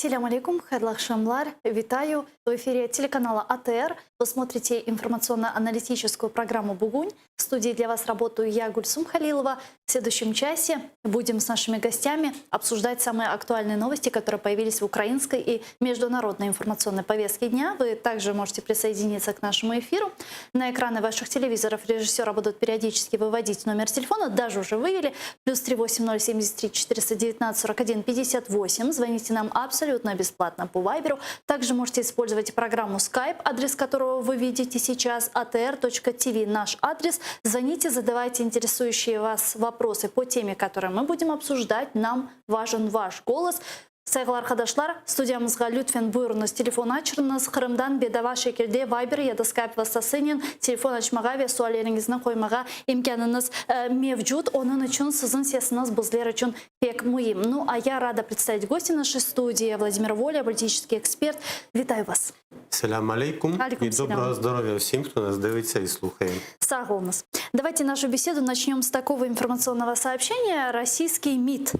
Селям алейкум, хайрлах шамлар, витаю. В эфире телеканала АТР. Вы смотрите информационно-аналитическую программу «Бугунь». В студии для вас работаю я, Гульсум Халилова. В следующем часе будем с нашими гостями обсуждать самые актуальные новости, которые появились в украинской и международной информационной повестке дня. Вы также можете присоединиться к нашему эфиру. На экраны ваших телевизоров режиссера будут периодически выводить номер телефона, даже уже вывели. +380 73 419 41 58. Звоните нам абсолютно бесплатно по Вайберу. Также можете использовать программу Skype, адрес которого вы видите сейчас, atr.tv, наш адрес. Звоните, задавайте интересующие вас вопросы по теме, которые мы будем обсуждать. Нам важен ваш голос. Сайгылар arkadaşlar, студиямызға lütfen buyurunuz, telefon açırınız. Kırımdan bedava şekilde Viber ya da Skype vasıtasıyla telefon açmağa ve suallerinizni koymağa imkanınız mevcut. Onun için sizin sesiniz bizler için pek mühim. Ну, а я рада представить гостя нашей студии, Владимир Воля, политический эксперт. Вітаю вас. Салям алейкум и доброго здоровья всем, кто нас дивится и слухает. Сагулнас. Давайте нашу беседу начнем с такого информационного сообщения. Российский МИД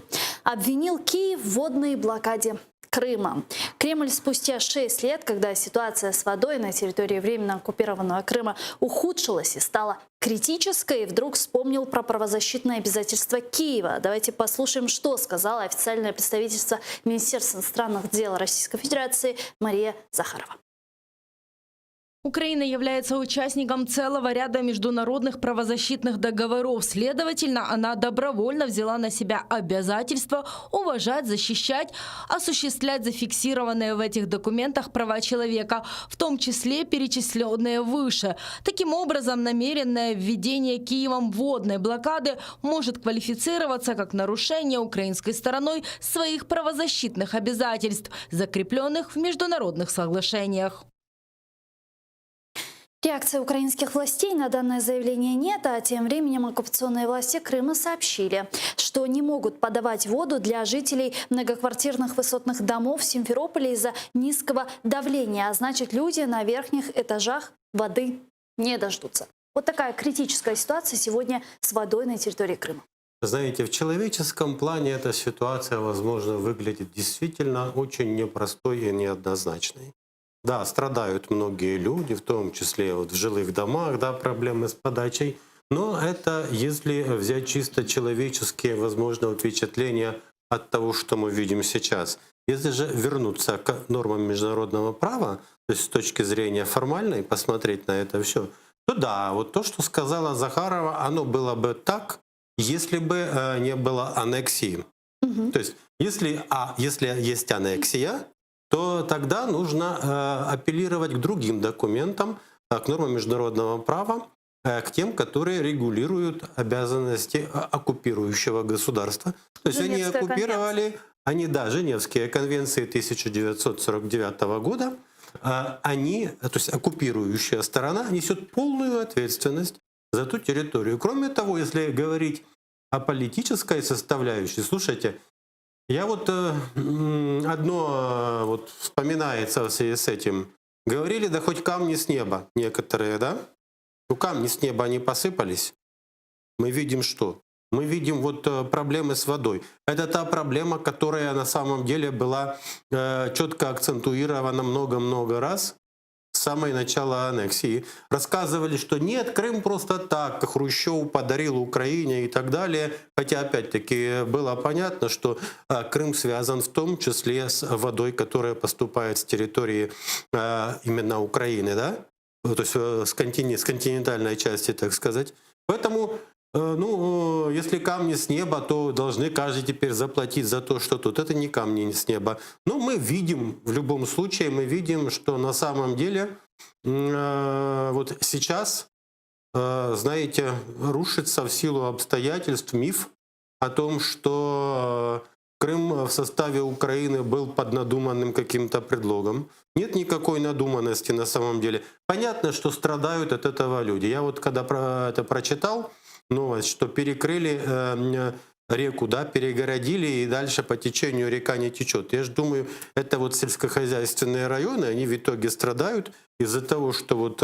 обвинил Киев в водной блокаде Крыма. Кремль спустя 6 лет, когда ситуация с водой на территории временно оккупированного Крыма ухудшилась и стала критической, вдруг вспомнил про правозащитные обязательства Киева. Давайте послушаем, что сказала официальное представительство Министерства иностранных дел Российской Федерации Мария Захарова. Украина является участником целого ряда международных правозащитных договоров. Следовательно, она добровольно взяла на себя обязательство уважать, защищать, осуществлять зафиксированные в этих документах права человека, в том числе перечисленные выше. Таким образом, намеренное введение Киевом водной блокады может квалифицироваться как нарушение украинской стороной своих правозащитных обязательств, закрепленных в международных соглашениях. Реакции украинских властей на данное заявление нет, а тем временем оккупационные власти Крыма сообщили, что не могут подавать воду для жителей многоквартирных высотных домов в Симферополе из-за низкого давления, а значит, люди на верхних этажах воды не дождутся. Вот такая критическая ситуация сегодня с водой на территории Крыма. Знаете, в человеческом плане эта ситуация, возможно, выглядит действительно очень непростой и неоднозначной. Да, страдают многие люди, в том числе вот в жилых домах, да, проблемы с подачей. Но это если взять чисто человеческие, возможно, впечатления от того, что мы видим сейчас. Если же вернуться к нормам международного права, то есть с точки зрения формальной, посмотреть на это все, то да, вот то, что сказала Захарова, оно было бы так, если бы не было аннексии. То есть если есть аннексия, то тогда нужно апеллировать к другим документам, к нормам международного права, к тем, которые регулируют обязанности оккупирующего государства. То есть они оккупировали, Женевские конвенции 1949 года, то есть оккупирующая сторона несет полную ответственность за ту территорию. Кроме того, если говорить о политической составляющей, слушайте, я вот одно вот вспоминается в связи с этим. Говорили, да хоть камни с неба некоторые, да? Ну камни с неба, они посыпались. Мы видим что? Мы видим вот проблемы с водой. Это та проблема, которая на самом деле была четко акцентуирована много-много раз с самого начала аннексии. Рассказывали, что нет, Крым просто так, Хрущев подарил Украине и так далее. Хотя опять-таки было понятно, что Крым связан в том числе с водой, которая поступает с территории именно Украины, да? То есть с континентальной части, так сказать. Поэтому если камни с неба, то должны каждый теперь заплатить за то, что тут. Это не камни с неба. Но мы видим, в любом случае, мы видим, что на самом деле вот сейчас, знаете, рушится в силу обстоятельств миф о том, что Крым в составе Украины был под надуманным каким-то предлогом. Нет никакой надуманности на самом деле. Понятно, что страдают от этого люди. Я вот когда это прочитал, новость, что перекрыли реку, да, перегородили, и дальше по течению река не течет. Я же думаю, это вот сельскохозяйственные районы, они в итоге страдают из-за того, что вот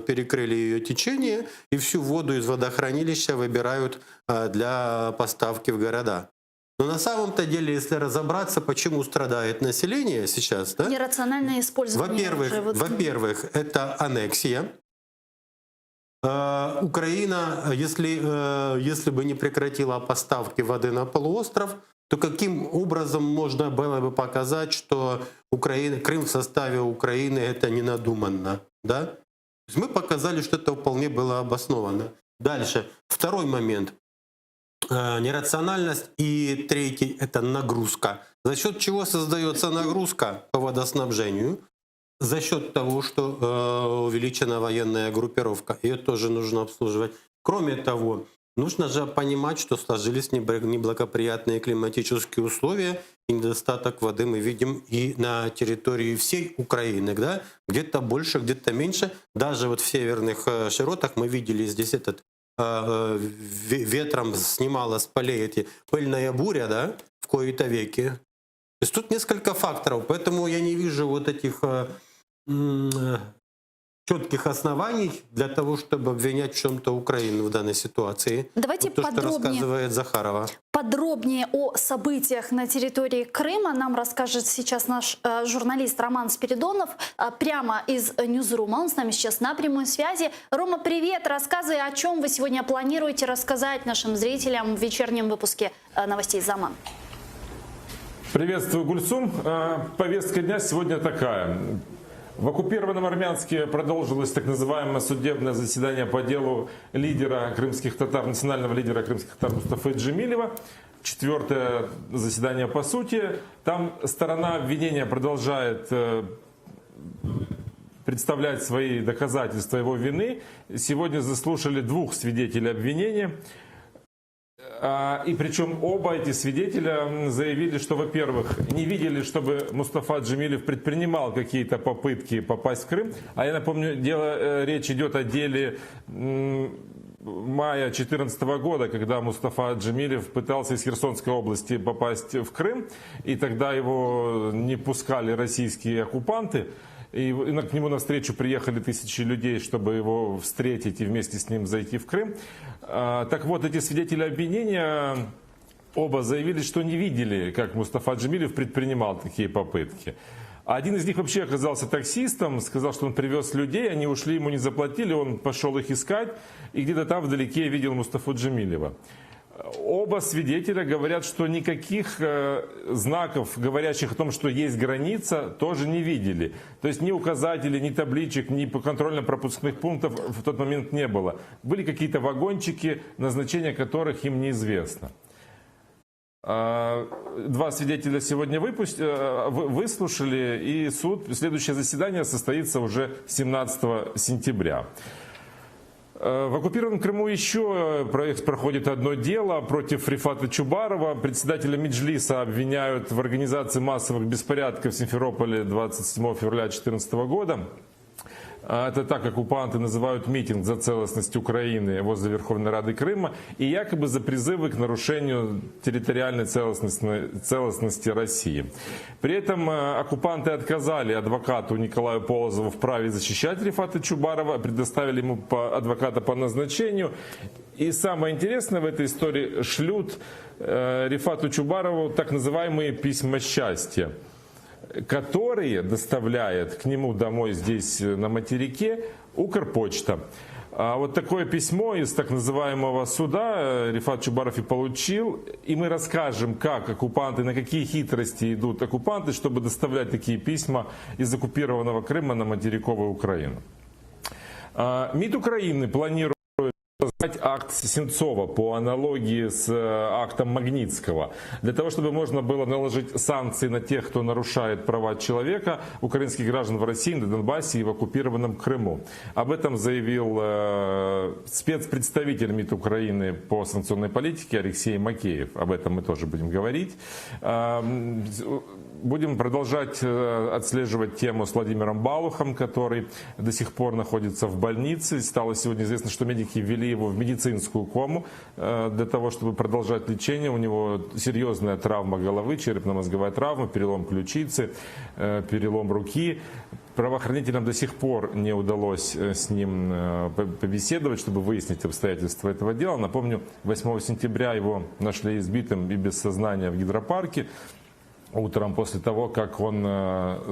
перекрыли ее течение, и всю воду из водохранилища выбирают для поставки в города. Но на самом-то деле, если разобраться, почему страдает население сейчас, да? Нерациональное использование. Во-первых, это аннексия. Украина, если бы не прекратила поставки воды на полуостров, то каким образом можно было бы показать, что Крым в составе Украины это не надуманно, да? То есть мы показали, что это вполне было обосновано. Дальше, второй момент. Нерациональность. И третий — это нагрузка. За счет чего создается нагрузка по водоснабжению? За счет того, что увеличена военная группировка. Ее тоже нужно обслуживать. Кроме того, нужно же понимать, что сложились неблагоприятные климатические условия, и недостаток воды мы видим и на территории всей Украины. Да? Где-то больше, где-то меньше. Даже вот в северных широтах мы видели здесь ветром снимала с полей эти пыльная буря, да, в кои-то веки. То есть тут несколько факторов, поэтому я не вижу вот этих четких оснований для того, чтобы обвинять в чем-то Украину в данной ситуации. Давайте вот то, что рассказывает Захарова. Подробнее о событиях на территории Крыма нам расскажет сейчас наш журналист Роман Спиридонов прямо из Ньюзрума. Он с нами сейчас на прямой связи. Рома, привет! Рассказывай, о чем вы сегодня планируете рассказать нашим зрителям в вечернем выпуске новостей «Zaman». Приветствую, Гульсум. Повестка дня сегодня такая. В оккупированном Армянске продолжилось так называемое судебное заседание по делу лидера крымских татар, национального лидера крымских татар Мустафы Джемилева. Четвертое заседание по сути. Там сторона обвинения продолжает представлять свои доказательства его вины. Сегодня заслушали двух свидетелей обвинения. И причем оба эти свидетеля заявили, что, во-первых, не видели, чтобы Мустафа Джемилев предпринимал какие-то попытки попасть в Крым. А я напомню, речь идет о деле мая 2014 года, когда Мустафа Джемилев пытался из Херсонской области попасть в Крым. И тогда его не пускали российские оккупанты. И к нему навстречу приехали тысячи людей, чтобы его встретить и вместе с ним зайти в Крым. Так вот, эти свидетели обвинения оба заявили, что не видели, как Мустафа Джемилев предпринимал такие попытки. Один из них вообще оказался таксистом, сказал, что он привез людей, они ушли, ему не заплатили, он пошел их искать, и где-то там вдалеке видел Мустафу Джемилева. Оба свидетеля говорят, что никаких знаков, говорящих о том, что есть граница, тоже не видели. То есть ни указателей, ни табличек, ни контрольно-пропускных пунктов в тот момент не было. Были какие-то вагончики, назначение которых им неизвестно. Два свидетеля сегодня выслушали, и следующее заседание состоится уже 17 сентября. В оккупированном Крыму еще проходит одно дело против Рифата Чубарова. Председателя Меджлиса обвиняют в организации массовых беспорядков в Симферополе 27 февраля 2014 года. Это так оккупанты называют митинг за целостность Украины возле Верховной Рады Крыма и якобы за призывы к нарушению территориальной целостности России. При этом оккупанты отказали адвокату Николаю Полозову в праве защищать Рифата Чубарова, предоставили ему адвоката по назначению. И самое интересное в этой истории, шлют Рифату Чубарову так называемые письма счастья, которые доставляет к нему домой здесь на материке Укрпочта. А вот такое письмо из так называемого суда Рифат Чубаров и получил. И мы расскажем, как оккупанты, на какие хитрости идут оккупанты, чтобы доставлять такие письма из оккупированного Крыма на материковую Украину. МИД Украины планирует создать акт Сенцова по аналогии с актом Магнитского, для того, чтобы можно было наложить санкции на тех, кто нарушает права человека, украинских граждан в России, на Донбассе и в оккупированном Крыму. Об этом заявил спецпредставитель МИД Украины по санкционной политике Алексей Макеев. Об этом мы тоже будем говорить. Будем продолжать отслеживать тему с Владимиром Балухом, который до сих пор находится в больнице. Стало сегодня известно, что медики ввели его в медицинскую кому для того, чтобы продолжать лечение. У него серьезная травма головы, черепно-мозговая травма, перелом ключицы, перелом руки. Правоохранителям до сих пор не удалось с ним побеседовать, чтобы выяснить обстоятельства этого дела. Напомню, 8 сентября его нашли избитым и без сознания в гидропарке. Утром после того, как он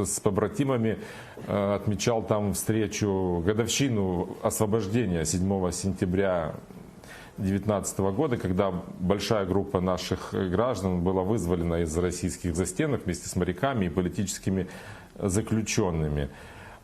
с побратимами отмечал там встречу, годовщину освобождения 7 сентября 2019 года, когда большая группа наших граждан была вызволена из российских застенок вместе с моряками и политическими заключенными.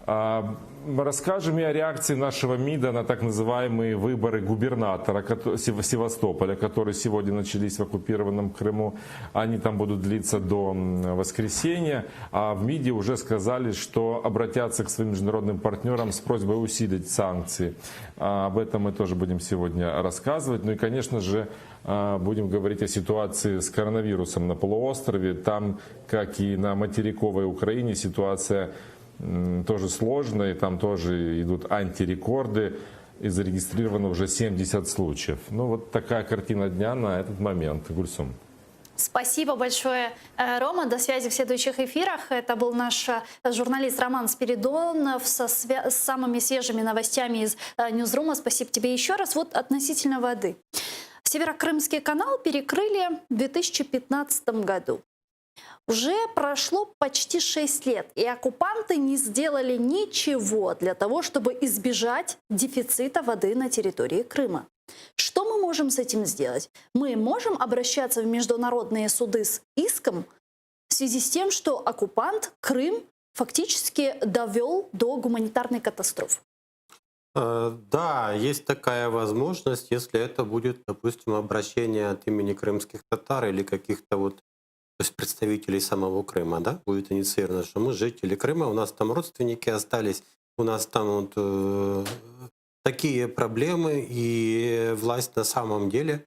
Расскажем и о реакции нашего МИДа на так называемые выборы губернатора Севастополя, которые сегодня начались в оккупированном Крыму. Они там будут длиться до воскресенья. А в МИДе уже сказали, что обратятся к своим международным партнерам с просьбой усилить санкции. Об этом мы тоже будем сегодня рассказывать. Ну и, конечно же, будем говорить о ситуации с коронавирусом на полуострове. Там, как и на материковой Украине, ситуация тоже сложно, и там тоже идут антирекорды, и зарегистрировано уже 70 случаев. Ну вот такая картина дня на этот момент. Гульсум. Спасибо большое, Рома. До связи в следующих эфирах. Это был наш журналист Роман Спиридонов с самыми свежими новостями из Ньюзрума. Спасибо тебе еще раз. Вот относительно воды. Северокрымский канал перекрыли в 2015 году. Уже прошло почти 6 лет, и оккупанты не сделали ничего для того, чтобы избежать дефицита воды на территории Крыма. Что мы можем с этим сделать? Мы можем обращаться в международные суды с иском в связи с тем, что оккупант Крым фактически довел до гуманитарной катастрофы. Да, есть такая возможность, если это будет, допустим, обращение от имени крымских татар или каких-то вот, то есть представителей самого Крыма, да, будет инициировано, что мы жители Крыма, у нас там родственники остались, у нас там вот такие проблемы, и власть на самом деле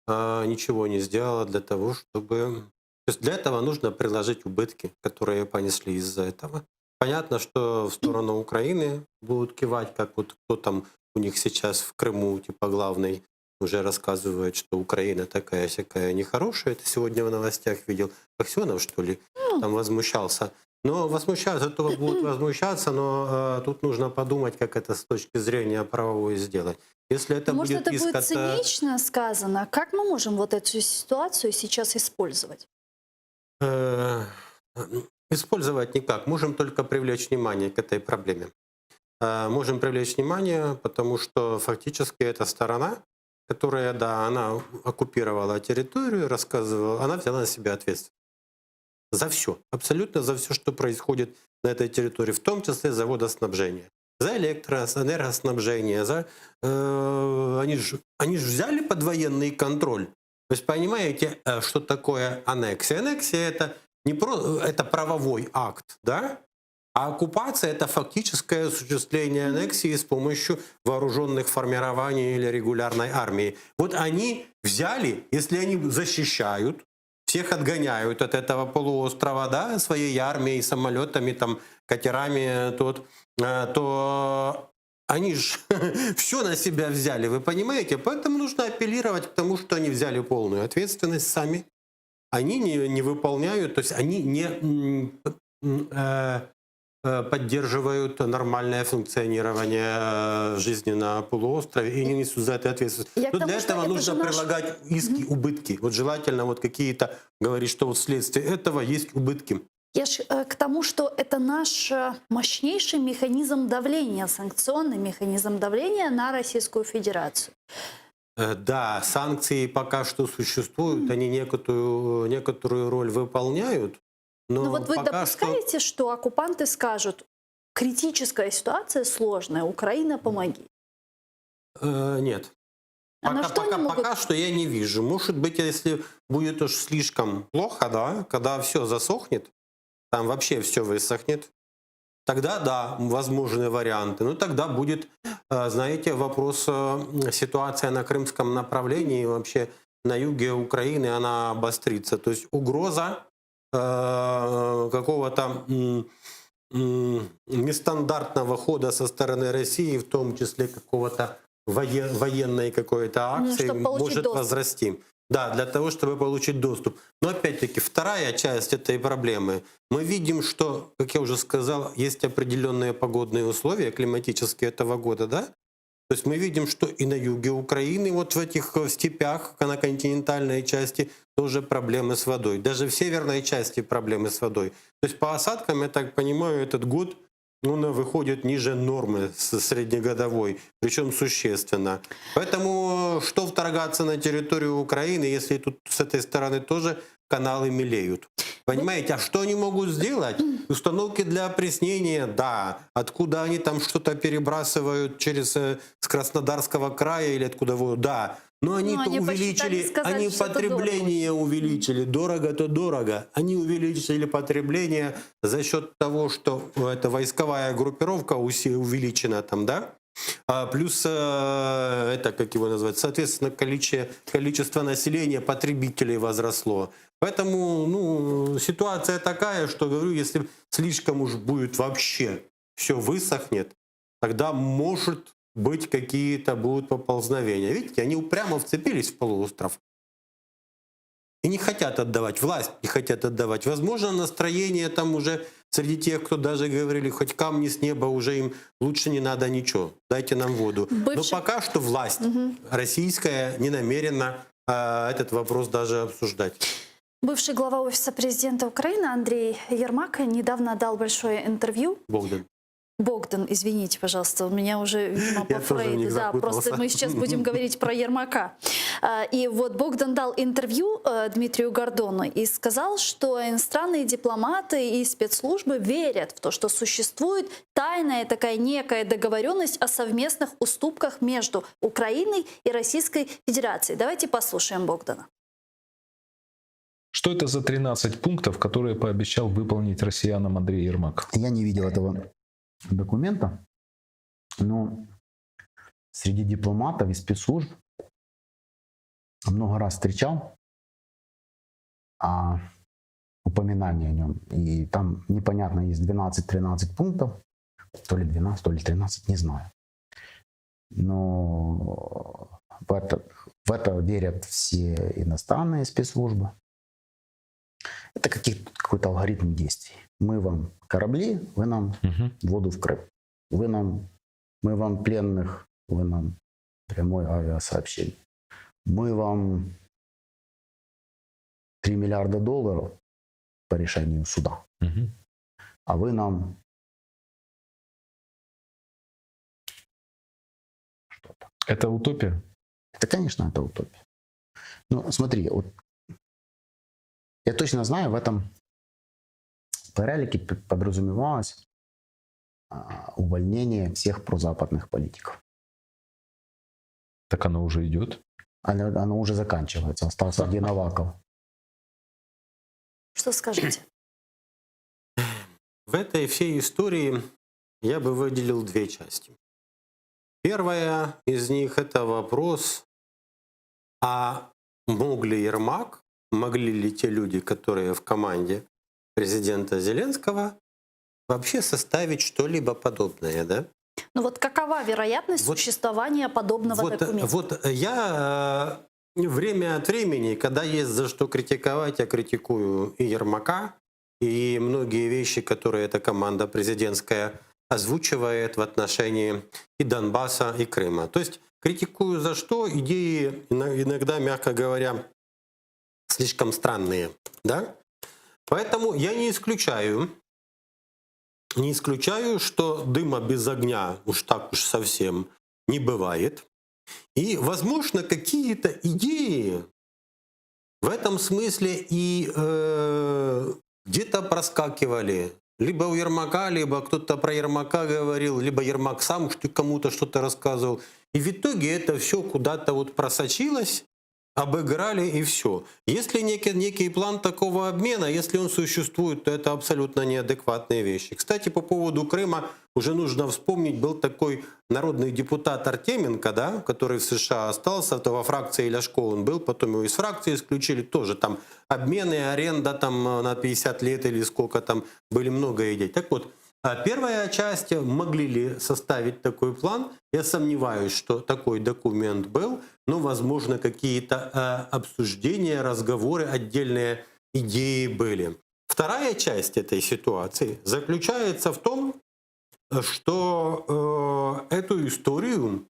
ничего не сделала для того, чтобы... То есть для этого нужно приложить убытки, которые понесли из-за этого. Понятно, что в сторону Украины будут кивать, как вот кто там у них сейчас в Крыму, типа главный, уже рассказывает, что Украина такая-сякая нехорошая. Это сегодня в новостях видел. Аксенов, что ли, там возмущался. Но возмущаться, то будут возмущаться, но тут нужно подумать, как это с точки зрения правовой сделать. Если это Может, будет это иск будет от... цинично сказано. Как мы можем вот эту ситуацию сейчас использовать? Использовать никак. Можем только привлечь внимание к этой проблеме. Можем привлечь внимание, потому что фактически эта сторона, которая, да, она оккупировала территорию, рассказывала, она взяла на себя ответственность. За все, абсолютно за все, что происходит на этой территории, в том числе за водоснабжение, за энергоснабжение, они же взяли под военный контроль. То есть понимаете, что такое аннексия? Аннексия это правовой акт, да? А оккупация — это фактическое осуществление аннексии с помощью вооруженных формирований или регулярной армии. Вот они взяли, если они защищают, всех отгоняют от этого полуострова, да, своей армией, самолетами, там, катерами, то они же все на себя взяли, вы понимаете? Поэтому нужно апеллировать к тому, что они взяли полную ответственность сами. Они не выполняют, то есть они не поддерживают нормальное функционирование жизни на полуострове и не несут за это ответственность. Но для этого нужно прилагать иски, убытки. Вот желательно вот какие-то, говорить, что вот вследствие этого есть убытки. Я ж к тому, что это наш мощнейший механизм давления, санкционный механизм давления на Российскую Федерацию. Да, санкции пока что существуют, они некоторую роль выполняют. Но вот вы допускаете, что оккупанты скажут: критическая ситуация сложная, Украина, помоги? Нет. Пока что я не вижу. Может быть, если будет уж слишком плохо, да, когда все засохнет, там вообще все высохнет, тогда да, возможны варианты. Но тогда будет, знаете, вопрос, ситуация на крымском направлении, вообще на юге Украины, она обострится. То есть угроза какого-то нестандартного хода со стороны России, в том числе какого-то военной какой-то акции, может возрасти. Да, для того, чтобы получить доступ. Но опять-таки вторая часть этой проблемы. Мы видим, что, как я уже сказал, есть определенные погодные условия климатические этого года, да? То есть мы видим, что и на юге Украины, вот в этих степях, на континентальной части, тоже проблемы с водой. Даже в северной части проблемы с водой. То есть по осадкам, я так понимаю, этот год он выходит ниже нормы среднегодовой, причем существенно. Поэтому что вторгаться на территорию Украины, если тут с этой стороны тоже каналы мелеют? Понимаете, а что они могут сделать? Установки для опреснения, да. Откуда они там что-то перебрасывают через с Краснодарского края или откуда, да. Но они-то они посчитали, увеличили, сказали, они что это потребление увеличили. Дорого-то дорого. Они увеличили потребление за счет того, что эта войсковая группировка увеличена там, да? Плюс это, как его назвать, соответственно, количество населения, потребителей возросло. Поэтому ситуация такая, что, говорю, если слишком уж будет вообще все высохнет, тогда может быть какие-то будут поползновения. Видите, они упрямо вцепились в полуостров и не хотят отдавать, власть не хотят отдавать. Возможно, настроение там уже среди тех, кто даже говорили, хоть камни с неба, уже им лучше не надо ничего, дайте нам воду. Но пока что власть российская не намерена этот вопрос даже обсуждать. Бывший глава Офиса президента Украины Андрей Ермак недавно дал большое интервью. Богдан, извините, пожалуйста, у меня уже, видимо, по Фрейду. Да, просто мы сейчас будем говорить про Ермака. И вот Богдан дал интервью Дмитрию Гордону и сказал, что иностранные дипломаты и спецслужбы верят в то, что существует тайная такая некая договоренность о совместных уступках между Украиной и Российской Федерацией. Давайте послушаем Богдана. Что это за 13 пунктов, которые пообещал выполнить россиянам Андрей Ермак? Я не видел этого документа, но среди дипломатов и спецслужб много раз встречал упоминание о нем. И там непонятно, есть 12-13 пунктов, то ли 12, то ли 13, не знаю. Но в это верят все иностранные спецслужбы. Это какой-то алгоритм действий. Мы вам корабли, вы нам воду в Крым. Мы вам пленных, вы нам прямое авиасообщение. Мы вам $3 миллиарда по решению суда. А вы нам что-то. Это утопия? Это, конечно, это утопия. Ну, смотри, вот я точно знаю, в этом перелике подразумевалось увольнение всех прозападных политиков. Так оно уже идет? Оно уже заканчивается. Остался один Аваков. Что скажете? В этой всей истории я бы выделил две части. Первая из них — это вопрос, а могли ли те люди, которые в команде президента Зеленского, вообще составить что-либо подобное, да? Ну вот какова вероятность существования подобного документа? Вот я время от времени, когда есть за что критиковать, я критикую и Ермака, и многие вещи, которые эта команда президентская озвучивает в отношении и Донбасса, и Крыма. То есть критикую за что? Идеи иногда, мягко говоря, слишком странные, да? Поэтому я не исключаю, что дыма без огня уж так уж совсем не бывает. И, возможно, какие-то идеи в этом смысле и где-то проскакивали. Либо у Ермака, либо кто-то про Ермака говорил, либо Ермак сам кому-то что-то рассказывал. И в итоге это все куда-то вот просочилось, обыграли и все. Если некий план такого обмена, если он существует, то это абсолютно неадекватные вещи. Кстати, по поводу Крыма уже нужно вспомнить, был такой народный депутат Артеменко, да, который в США остался, то во фракции Ляшко он был, потом его из фракции исключили, тоже там обмены, аренда там на 50 лет или сколько там, были много идей. Так вот, Первая часть, могли ли составить такой план, я сомневаюсь, что такой документ был, но, возможно, какие-то обсуждения, разговоры, отдельные идеи были. Вторая часть этой ситуации заключается в том, что эту историю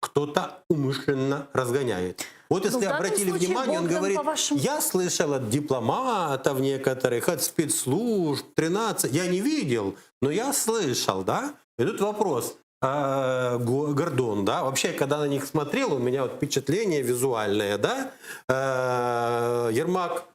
кто-то умышленно разгоняет. Вот если в данном обратили случае внимание, он Богдан, говорит, по-вашему- я слышал от дипломатов некоторых, от спецслужб, 13, я не видел, но я слышал, да? И тут вопрос, Гордон, да, вообще, когда на них смотрел, у меня вот впечатление визуальное, да, Ермак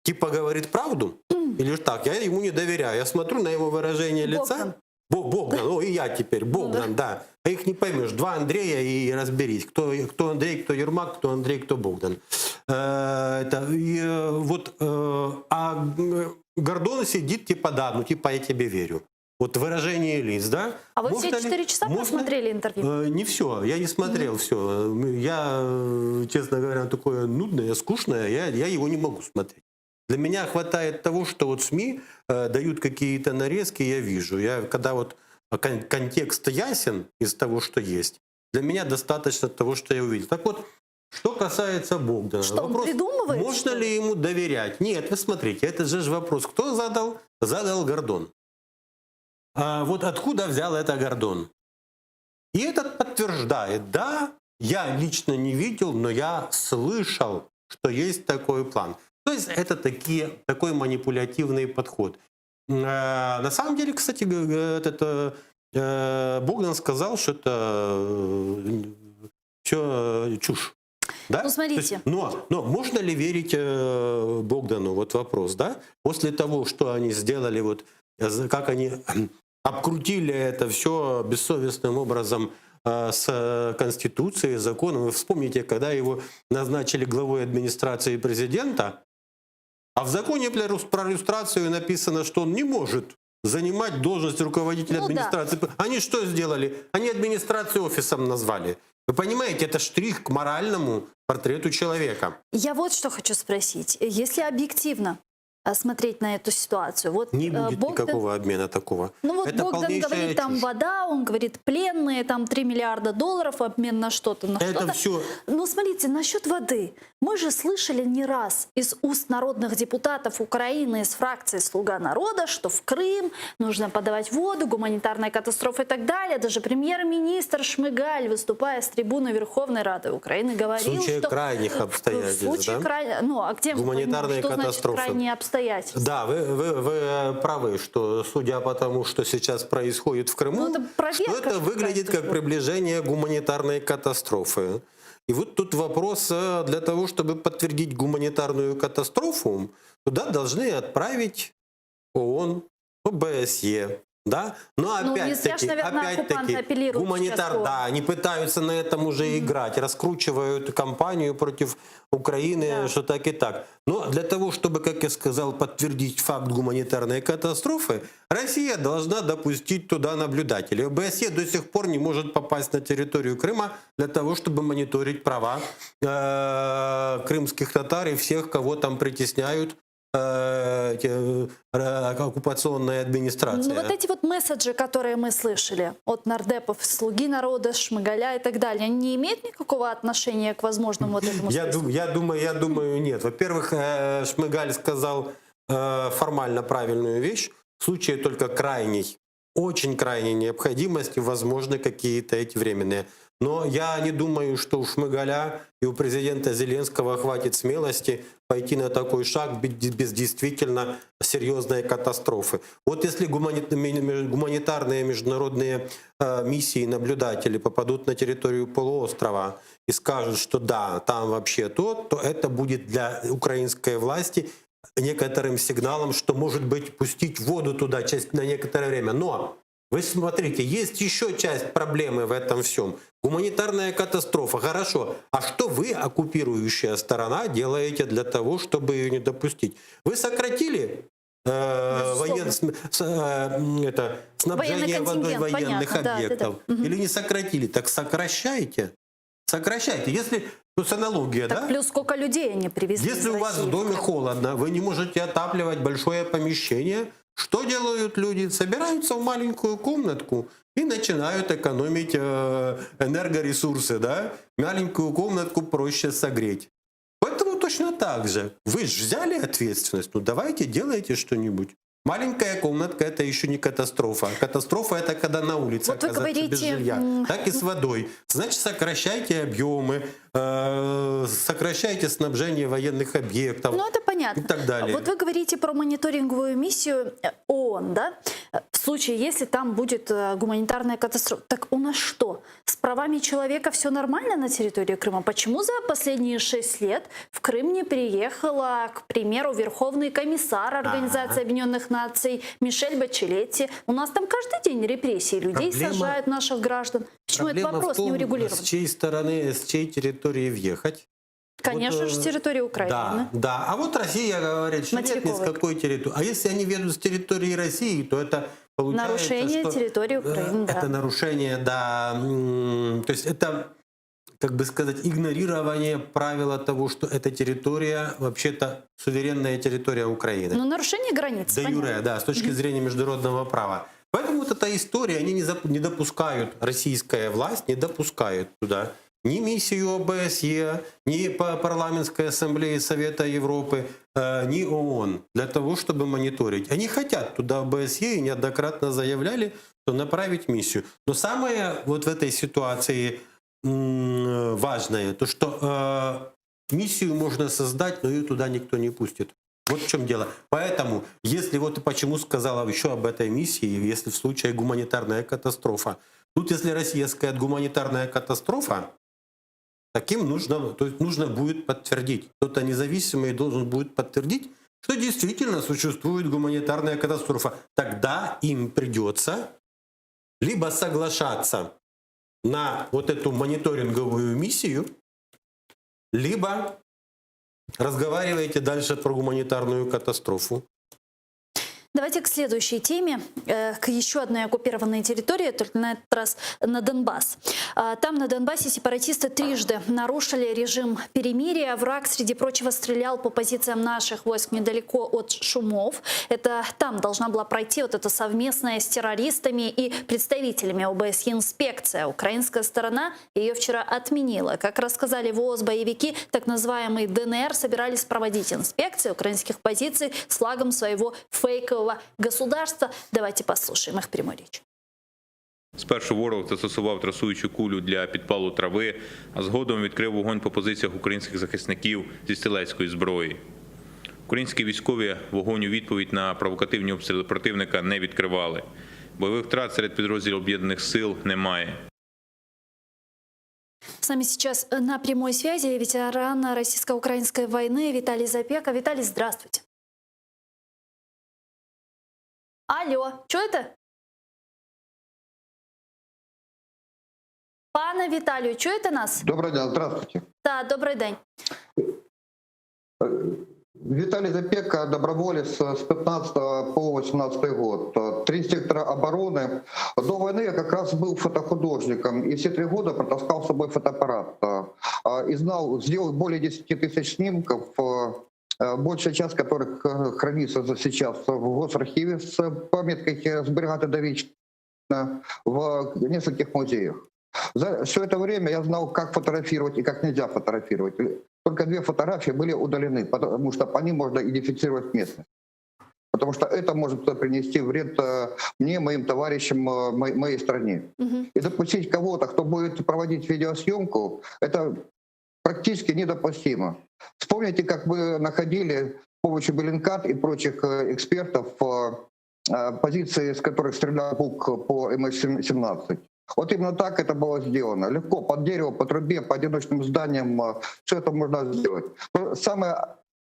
типа говорит правду, или ж так, я ему не доверяю, я смотрю на его выражение лица. Богдан, о, и я теперь, Богдан, да. А их не поймешь. Два Андрея и разберись. Кто Андрей, кто Ермак, кто Андрей, кто Богдан. Гордон сидит типа, да, ну типа я тебе верю. Вот выражение лиц, да. А вы все 4 часа посмотрели интервью? Не все, я не смотрел все. Я, честно говоря, такое нудное, скучное, я его не могу смотреть. Для меня хватает того, что вот СМИ дают какие-то нарезки, я вижу. Когда вот контекст ясен из того, что есть, для меня достаточно того, что я увидел. Так вот, что касается Богдана. Что, он придумывает, можно что ли? ли ему доверять? Нет, вы смотрите, это же вопрос. Кто задал? Задал Гордон. А вот откуда взял это Гордон? И этот подтверждает, да, я лично не видел, но я слышал, что есть такой план. То есть это такой манипулятивный подход. На самом деле, кстати, Богдан сказал, что это все чушь. Да? Ну, смотрите. То есть, но можно ли верить Богдану? Вот вопрос, да? После того, что они сделали, вот как они обкрутили это все бессовестным образом с Конституцией, законом. Вы вспомните, когда его назначили главой администрации президента, а в законе про иллюстрацию написано, что он не может занимать должность руководителя администрации. Да. Они что сделали? Они администрацию офисом назвали. Вы понимаете, это штрих к моральному портрету человека. Я вот что хочу спросить. Если объективно смотреть на эту ситуацию. Вот не будет никакого обмена такого. Ну вот это Богдан говорит, там чушь. вода, он говорит пленные, там 3 миллиарда долларов в обмен на что-то. Это все... Ну смотрите, насчет воды. Мы же слышали не раз из уст народных депутатов Украины, из фракции «Слуга народа», что в Крым нужно подавать воду, гуманитарная катастрофа и так далее. Даже премьер-министр Шмыгаль, выступая с трибуны Верховной Рады Украины, говорил, в случае что... крайних обстоятельств, в случае да? Ну, а где гуманитарные что катастрофы. Значит крайние обстоятельства? Да, вы правы, что судя по тому, что сейчас происходит в Крыму, что это выглядит как приближение гуманитарной катастрофы. И вот тут вопрос, для того, чтобы подтвердить гуманитарную катастрофу, туда должны отправить ООН, ОБСЕ. Да? Но опять-таки, да, они пытаются на этом уже играть, раскручивают кампанию против Украины, что так и так. Но для того, чтобы, как я сказал, подтвердить факт гуманитарной катастрофы, Россия должна допустить туда наблюдателей. ОБСЕ до сих пор не может попасть на территорию Крыма для того, чтобы мониторить права крымских татар и всех, кого там притесняют оккупационная администрация. Ну, вот эти вот месседжи, которые мы слышали от нардепов, «Слуги народа», Шмыгаля и так далее, они не имеют никакого отношения к возможному вот этому списку? Я думаю, нет. Во-первых, Шмыгаль сказал формально правильную вещь. В случае только крайней, очень крайней необходимости возможны какие-то эти временные. Но я не думаю, что у Шмыгаля и у президента Зеленского хватит смелости пойти на такой шаг без действительно серьезной катастрофы. Вот если гуманитарные международные миссии наблюдатели попадут на территорию полуострова и скажут, что да, там вообще то это будет для украинской власти некоторым сигналом, что, может быть, пустить воду туда на некоторое время. Но вы смотрите, есть еще часть проблемы в этом всем. Гуманитарная катастрофа. Хорошо. А что вы, оккупирующая сторона, делаете для того, чтобы ее не допустить? Вы сократили снабжение водой военных объектов? Да. Или не сократили? Так сокращайте. Сокращайте. Если, с аналогия, так да? Плюс сколько людей они привезли. Если у вас в доме холодно, вы не можете отапливать большое помещение, Что делают люди? Собираются в маленькую комнатку и начинают экономить энергоресурсы. Да? Маленькую комнатку проще согреть. Поэтому точно так же. Вы же взяли ответственность, ну давайте делайте что-нибудь. Маленькая комнатка — это еще не катастрофа. Катастрофа — это когда на улице Вот вы оказаться без говорите, жилья. Так и с водой. Значит, сокращайте объемы, сокращайте снабжение военных объектов Ну, это понятно. и так далее. Вот вы говорите про мониторинговую миссию ООН, да? В случае, если там будет гуманитарная катастрофа. Так у нас что? С правами человека все нормально на территории Крыма? Почему за последние 6 лет в Крым не приехала, к примеру, Верховный комиссар Организации Объединенных Наций Мишель Бачелетти? У нас там каждый день репрессии, людей сажают, наших граждан. Почему этот Проблема в вопрос том, не урегулирован? с чьей стороны, с чьей территории въехать. Конечно Вот, же, с территории Украины. Да, да. А вот Россия говорит, что нет ни с Материковой. какой территории. А если они ведут с территории России, то это получается, Нарушение что, территории Украины, да. Это нарушение, да. То есть это, как бы сказать, игнорирование правила того, что эта территория вообще-то суверенная территория Украины. Но нарушение границ. Де понятно. юре, да, с точки зрения международного права. Поэтому вот эта история, они не допускают, российская власть не допускает туда ни миссию ОБСЕ, ни парламентской ассамблеи Совета Европы, ни ООН для того, чтобы мониторить. Они хотят туда ОБСЕ и неоднократно заявляли, что направить миссию. Но самое вот в этой ситуации важное, то что миссию можно создать, но ее туда никто не пустит. Вот в чем дело. Поэтому, если вот почему сказала еще об этой миссии, если в случае гуманитарная катастрофа, тут если Россия скажет гуманитарная катастрофа, таким нужно будет подтвердить. Кто-то независимый должен будет подтвердить, что действительно существует гуманитарная катастрофа. Тогда им придется либо соглашаться на вот эту мониторинговую миссию, либо разговаривайте дальше про гуманитарную катастрофу. Давайте к следующей теме, к еще одной оккупированной территории, только на этот раз на Донбасс. Там на Донбассе сепаратисты трижды нарушили режим перемирия. Враг, среди прочего, стрелял по позициям наших войск недалеко от Шумов. Это там должна была пройти вот эта совместная с террористами и представителями ОБСЕ инспекция. Украинская сторона ее вчера отменила. Как рассказали в ООС боевики, так называемый ДНР собирались проводить инспекции украинских позиций с флагом своего фейкового государства. Давайте послушаем их прямую речь. Спершу ворог застосував трасуючу кулю для підпалу трави, а згодом відкрив вогонь по позиціях українських захисників зі стрілецької зброї. Українські військові вогонь у відповідь на провокативні обстріли противника не відкривали. Бойових втрат серед підрозділів об'єднаних сил немає. С нами сейчас на прямой связи ветеран российско-украинской войны Виталий Запека. Виталий, здравствуйте. Алло, чуєте? Пане Віталію, чуєте нас? Добрый день, здравствуйте. Так, добрий день. Виталий Запека, доброволец с 15 по 18 год. 3 сектора обороны. До войны я как раз был фотохудожником и все 3 года протаскал с собой фотоаппарат. И сделал более 10 тысяч снимков, большая часть которых хранится сейчас в госархиве с пометкой «Сберегати довечно» в нескольких музеях. За все это время я знал, как фотографировать и как нельзя фотографировать. Только 2 фотографии были удалены, потому что по ним можно идентифицировать местность. Потому что это может принести вред мне, моим товарищам, моей стране. И допустить кого-то, кто будет проводить видеосъемку, это практически недопустимо. Вспомните, как вы находили с помощью Беллинкат и прочих экспертов позиции, с которых стрелял БУК по МС-17. Вот именно так это было сделано. Легко, под дерево, по трубе, по одиночным зданиям, все это можно сделать. Но самое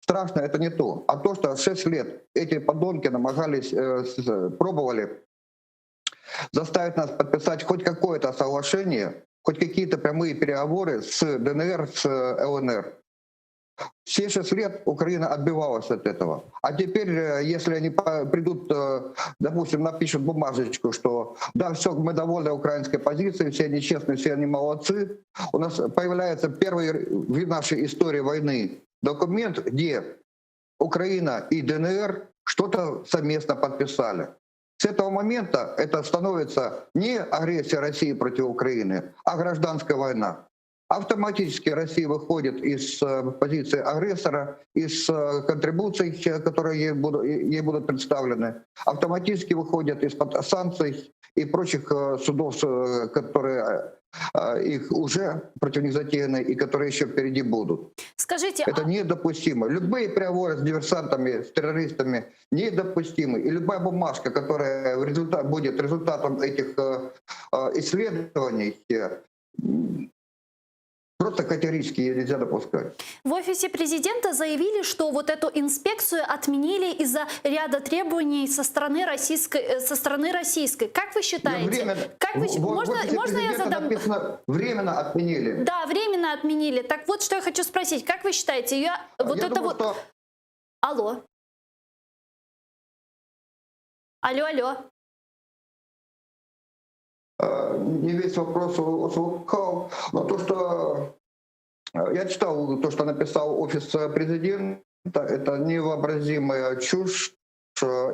страшное это не то, а то, что 6 лет эти подонки намагались, пробовали заставить нас подписать хоть какое-то соглашение, хоть какие-то прямые переговоры с ДНР, с ЛНР. Все 6 лет Украина отбивалась от этого. А теперь, если они придут, допустим, напишут бумажечку, что да, все, мы довольны украинской позицией, все они честные, все они молодцы, у нас появляется первый в нашей истории войны документ, где Украина и ДНР что-то совместно подписали. С этого момента это становится не агрессия России против Украины, а гражданская война. Автоматически Россия выходит из позиции агрессора, из контрибуций, которые ей будут представлены, автоматически выходит из-под санкций и прочих судов, которые их уже против них затеяны и которые еще впереди будут. Скажите, Это недопустимо. Любые переговоры с диверсантами, с террористами недопустимы. И любая бумажка, которая будет результатом этих исследований, просто категорически ее нельзя допускать. в офисе президента заявили, что вот эту инспекцию отменили из-за ряда требований со стороны российской. Как вы считаете? Можно я задам? Написано, временно отменили. Да, временно отменили. Так вот, что я хочу спросить. Как вы считаете, Алло. Алло. Не весь вопрос услыхал, но то, что я читал, то, что написал офис президента, это невообразимая чушь.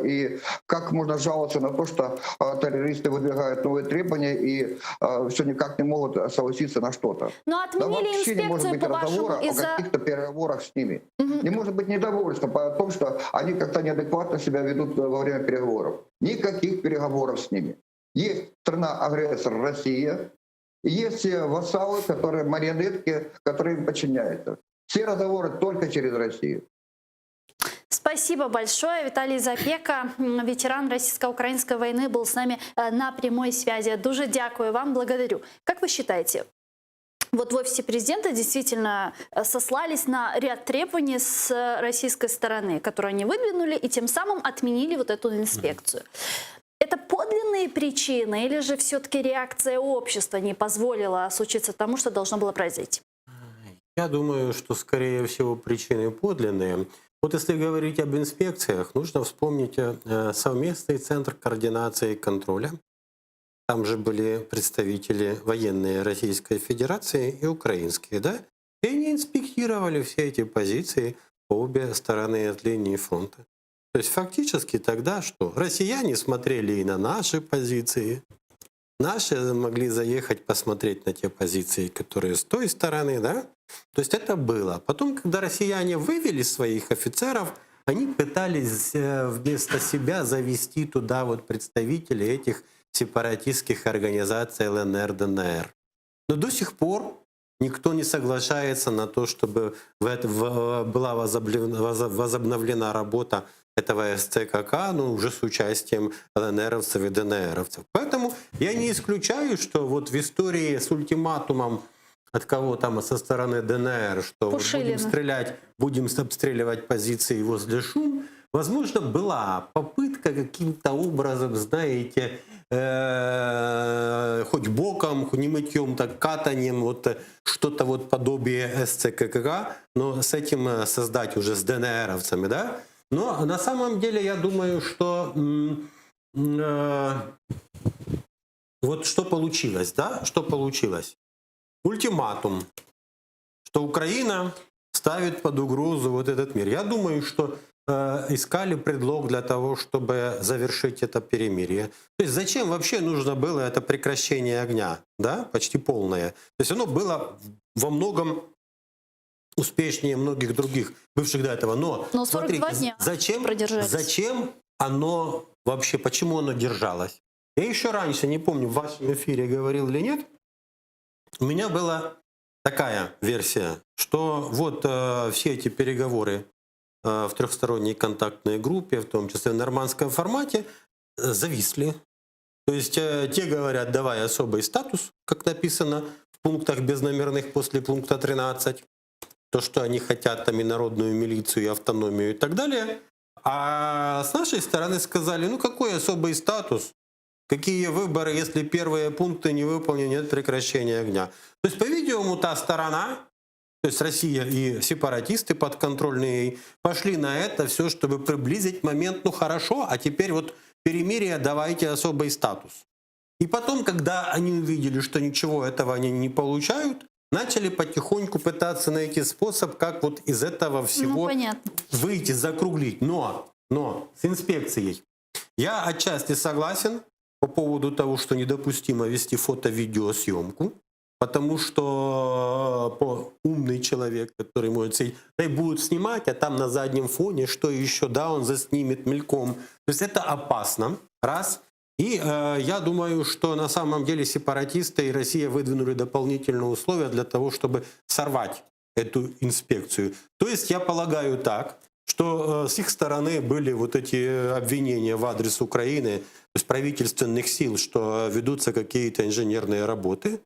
И как можно жаловаться на то, что террористы выдвигают новые требования и все никак не могут согласиться на что-то. Но отменили вообще не может инспекцию, быть по-вашему, разговора о каких-то переговорах с ними. Не может быть недовольства по тому, что они как-то неадекватно себя ведут во время переговоров. Никаких переговоров с ними. Есть страна-агрессор Россия, и есть вассалы, которые марионетки, которые им подчиняются. Все разговоры только через Россию. Спасибо большое. Виталий Запека, ветеран российско-украинской войны, был с нами на прямой связи. Дуже дякую вам, благодарю. Как вы считаете, вот в офисе президента действительно сослались на ряд требований с российской стороны, которые они выдвинули, и тем самым отменили вот эту инспекцию? Это подлинные причины или же все-таки реакция общества не позволила случиться тому, что должно было произойти? Я думаю, что, скорее всего, причины подлинные. Вот если говорить об инспекциях, нужно вспомнить совместный центр координации и контроля. Там же были представители военные Российской Федерации и украинские, да? И они инспектировали все эти позиции по обе стороны от линии фронта. То есть фактически тогда что? Россияне смотрели и на наши позиции, наши могли заехать посмотреть на те позиции, которые с той стороны, да? То есть это было. Потом, когда россияне вывели своих офицеров, они пытались вместо себя завести туда вот представителей этих сепаратистских организаций ЛНР, ДНР. Но до сих пор никто не соглашается на то, чтобы была возобновлена работа этого СЦКК, но уже с участием ЛНРовцев и ДНРовцев. Поэтому я не исключаю, что вот в истории с ультиматумом от кого там со стороны ДНР, что вот будем обстреливать позиции возле Шум, возможно, была попытка каким-то образом, знаете, хоть боком, не мытьем, так катанием, вот что-то вот подобие СЦКК, но с этим создать уже с ДНРовцами, да? Но на самом деле я думаю, что вот что получилось, да? Что получилось? Ультиматум, что Украина ставит под угрозу вот этот мир. Я думаю, что искали предлог для того, чтобы завершить это перемирие. То есть зачем вообще нужно было это прекращение огня, да, почти полное? То есть оно было во многом успешнее многих других бывших до этого. Но 42 смотрите, дня зачем оно вообще, почему оно держалось? Я еще раньше, не помню, в вашем эфире говорил или нет, у меня была такая версия, что вот все эти переговоры в трехсторонней контактной группе, в том числе в нормандском формате, зависли. То есть те говорят, давай особый статус, как написано в пунктах безномерных после пункта 13, то, что они хотят там и народную милицию, и автономию и так далее. А с нашей стороны сказали, ну какой особый статус? Какие выборы, если первые пункты не выполнены, нет прекращения огня? То есть, по-видимому, та сторона, то есть Россия и сепаратисты подконтрольные, пошли на это все, чтобы приблизить момент, ну хорошо, а теперь вот перемирие, давайте особый статус. И потом, когда они увидели, что ничего этого они не получают, начали потихоньку пытаться найти способ, как вот из этого всего выйти, закруглить. Но Но с инспекцией я отчасти согласен по поводу того, что недопустимо вести фото-видеосъемку, потому что умный человек, который может сидеть, да и будет снимать, а там на заднем фоне, что еще, да, он заснимет мельком. То есть это опасно, раз. И я думаю, что на самом деле сепаратисты и Россия выдвинули дополнительные условия для того, чтобы сорвать эту инспекцию. То есть я полагаю так, что с их стороны были вот эти обвинения в адрес Украины, то есть правительственных сил, что ведутся какие-то инженерные работы.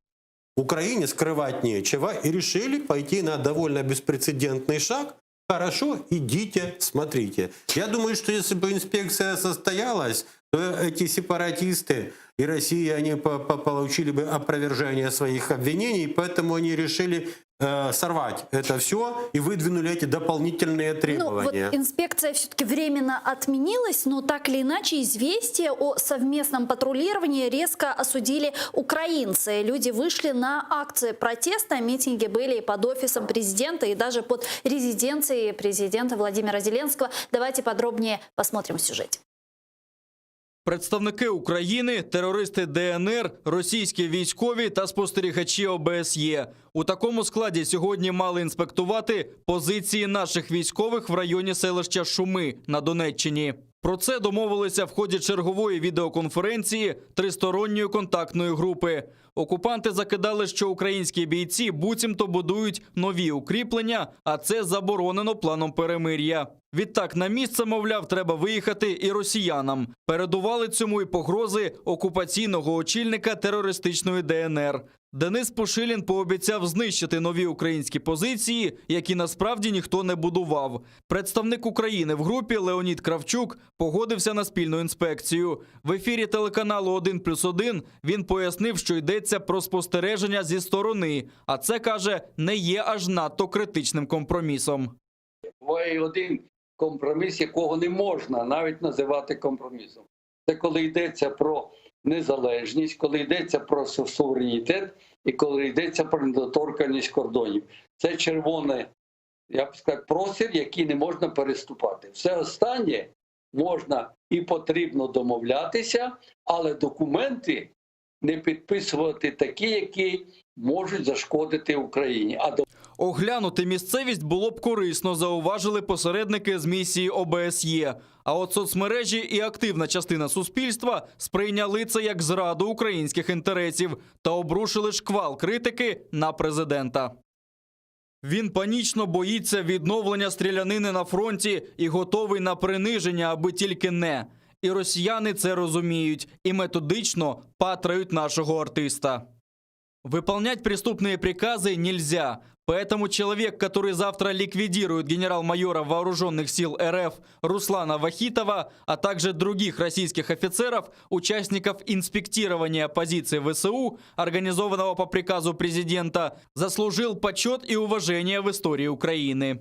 Украине скрывать нечего, и решили пойти на довольно беспрецедентный шаг. Хорошо, идите, смотрите. Я думаю, что если бы инспекция состоялась, то эти сепаратисты и Россия, они получили бы опровержение своих обвинений, поэтому они решили сорвать это все и выдвинули эти дополнительные Ну, требования. вот инспекция все-таки временно отменилась, но так или иначе известие о совместном патрулировании резко осудили украинцы. Люди вышли на акции протеста, митинги были и под офисом президента, и даже под резиденцией президента Владимира Зеленского. Давайте подробнее посмотрим в сюжете. Представники України, терористи ДНР, російські військові та спостерігачі ОБСЄ. У такому складі сьогодні мали інспектувати позиції наших військових в районі селища Шуми на Донеччині. Про це домовилися в ході чергової відеоконференції тристоронньої контактної групи. Окупанти закидали, що українські бійці буцімто будують нові укріплення, а це заборонено планом перемир'я. Відтак на місце, мовляв, треба виїхати і росіянам. Передували цьому і погрози окупаційного очільника терористичної ДНР. Денис Пушилін пообіцяв знищити нові українські позиції, які насправді ніхто не будував. Представник України в групі Леонід Кравчук погодився на спільну інспекцію. В ефірі телеканалу «1+1» він пояснив, що йдеться про спостереження зі сторони, а це, каже, не є аж надто критичним компромісом. Буває один компроміс, якого не можна навіть називати компромісом. Це коли йдеться про незалежність, коли йдеться про суверенітет і коли йдеться про недоторканність кордонів. Це червоний, я б сказав, простір, який не можна переступати. Все останнє можна і потрібно домовлятися, але документи не підписувати такі, які можуть зашкодити Україні. Оглянути місцевість було б корисно, зауважили посередники з місії ОБСЄ. А от соцмережі і активна частина суспільства сприйняли це як зраду українських інтересів та обрушили шквал критики на президента. Він панічно боїться відновлення стрілянини на фронті і готовий на приниження, аби тільки не. І росіяни це розуміють і методично патрають нашого артиста. Выполнять преступные приказы нельзя, поэтому человек, который завтра ликвидирует генерал-майора вооруженных сил РФ Руслана Вахитова, а также других российских офицеров, участников инспектирования позиций ВСУ, организованного по приказу президента, заслужил почет и уважение в історії України.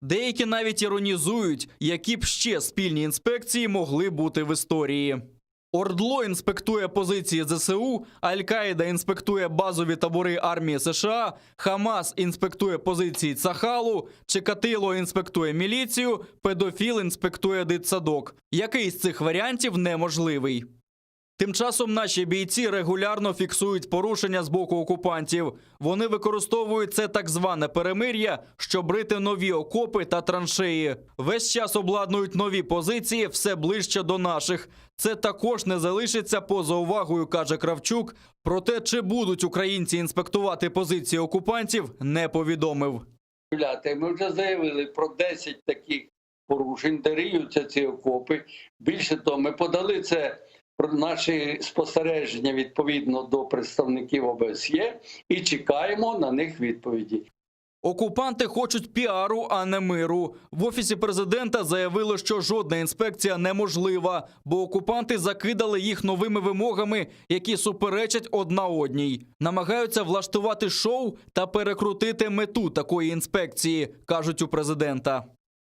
Деякі навіть іронізують, які б ще спільні інспекції могли бути в історії. ОРДЛО інспектує позиції ЗСУ, Аль-Каїда інспектує базові табори армії США, Хамас інспектує позиції Цахалу, Чикатило інспектує міліцію, педофіл інспектує дитсадок. Який з цих варіантів неможливий? Тим часом наші бійці регулярно фіксують порушення з боку окупантів. Вони використовують це так зване перемир'я, щоб рити нові окопи та траншеї. Весь час обладнують нові позиції все ближче до наших. Це також не залишиться поза увагою, каже Кравчук. Проте, чи будуть українці інспектувати позиції окупантів, не повідомив. Ми вже заявили про 10 таких порушень, де риються ці окопи. Більше того, ми подали це про наші спостереження відповідно до представників ОБСЄ і чекаємо на них відповіді. Окупанти хочуть піару, а не миру. В Офісі президента заявили, що жодна інспекція неможлива, бо окупанти закидали їх новими вимогами, які суперечать одна одній. Намагаються влаштувати шоу та перекрутити мету такої інспекції, кажуть у президента.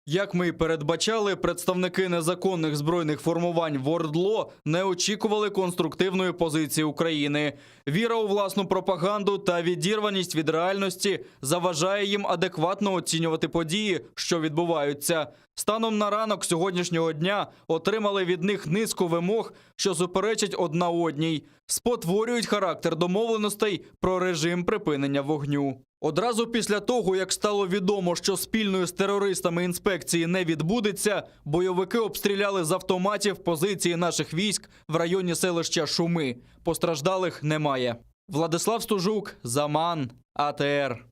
Як ми й передбачали, представники незаконних збройних формувань в ОРДЛО не очікували конструктивної позиції України. Віра у власну пропаганду та відірваність від реальності заважає їм адекватно оцінювати події, що відбуваються. Станом на ранок сьогоднішнього дня отримали від них низку вимог, що суперечать одна одній, спотворюють характер домовленостей про режим припинення вогню. Одразу після того, як стало відомо, що спільної з терористами інспекції не відбудеться, бойовики обстріляли з автоматів позиції наших військ в районі селища Шуми. Постраждалих немає. Владислав Стужук, Заман, АТР.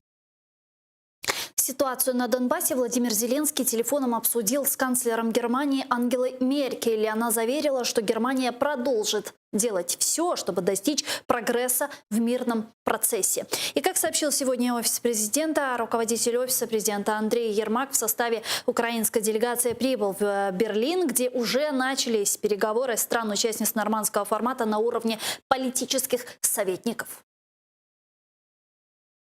Ситуацию на Донбассе Владимир Зеленский телефоном обсудил с канцлером Германии Ангелой Меркель. Она заверила, что Германия продолжит делать все, чтобы достичь прогресса в мирном процессе. И как сообщил сегодня офис президента, руководитель офиса президента Андрей Ермак в составе украинской делегации прибыл в Берлин, где уже начались переговоры стран-участниц нормандского формата на уровне политических советников.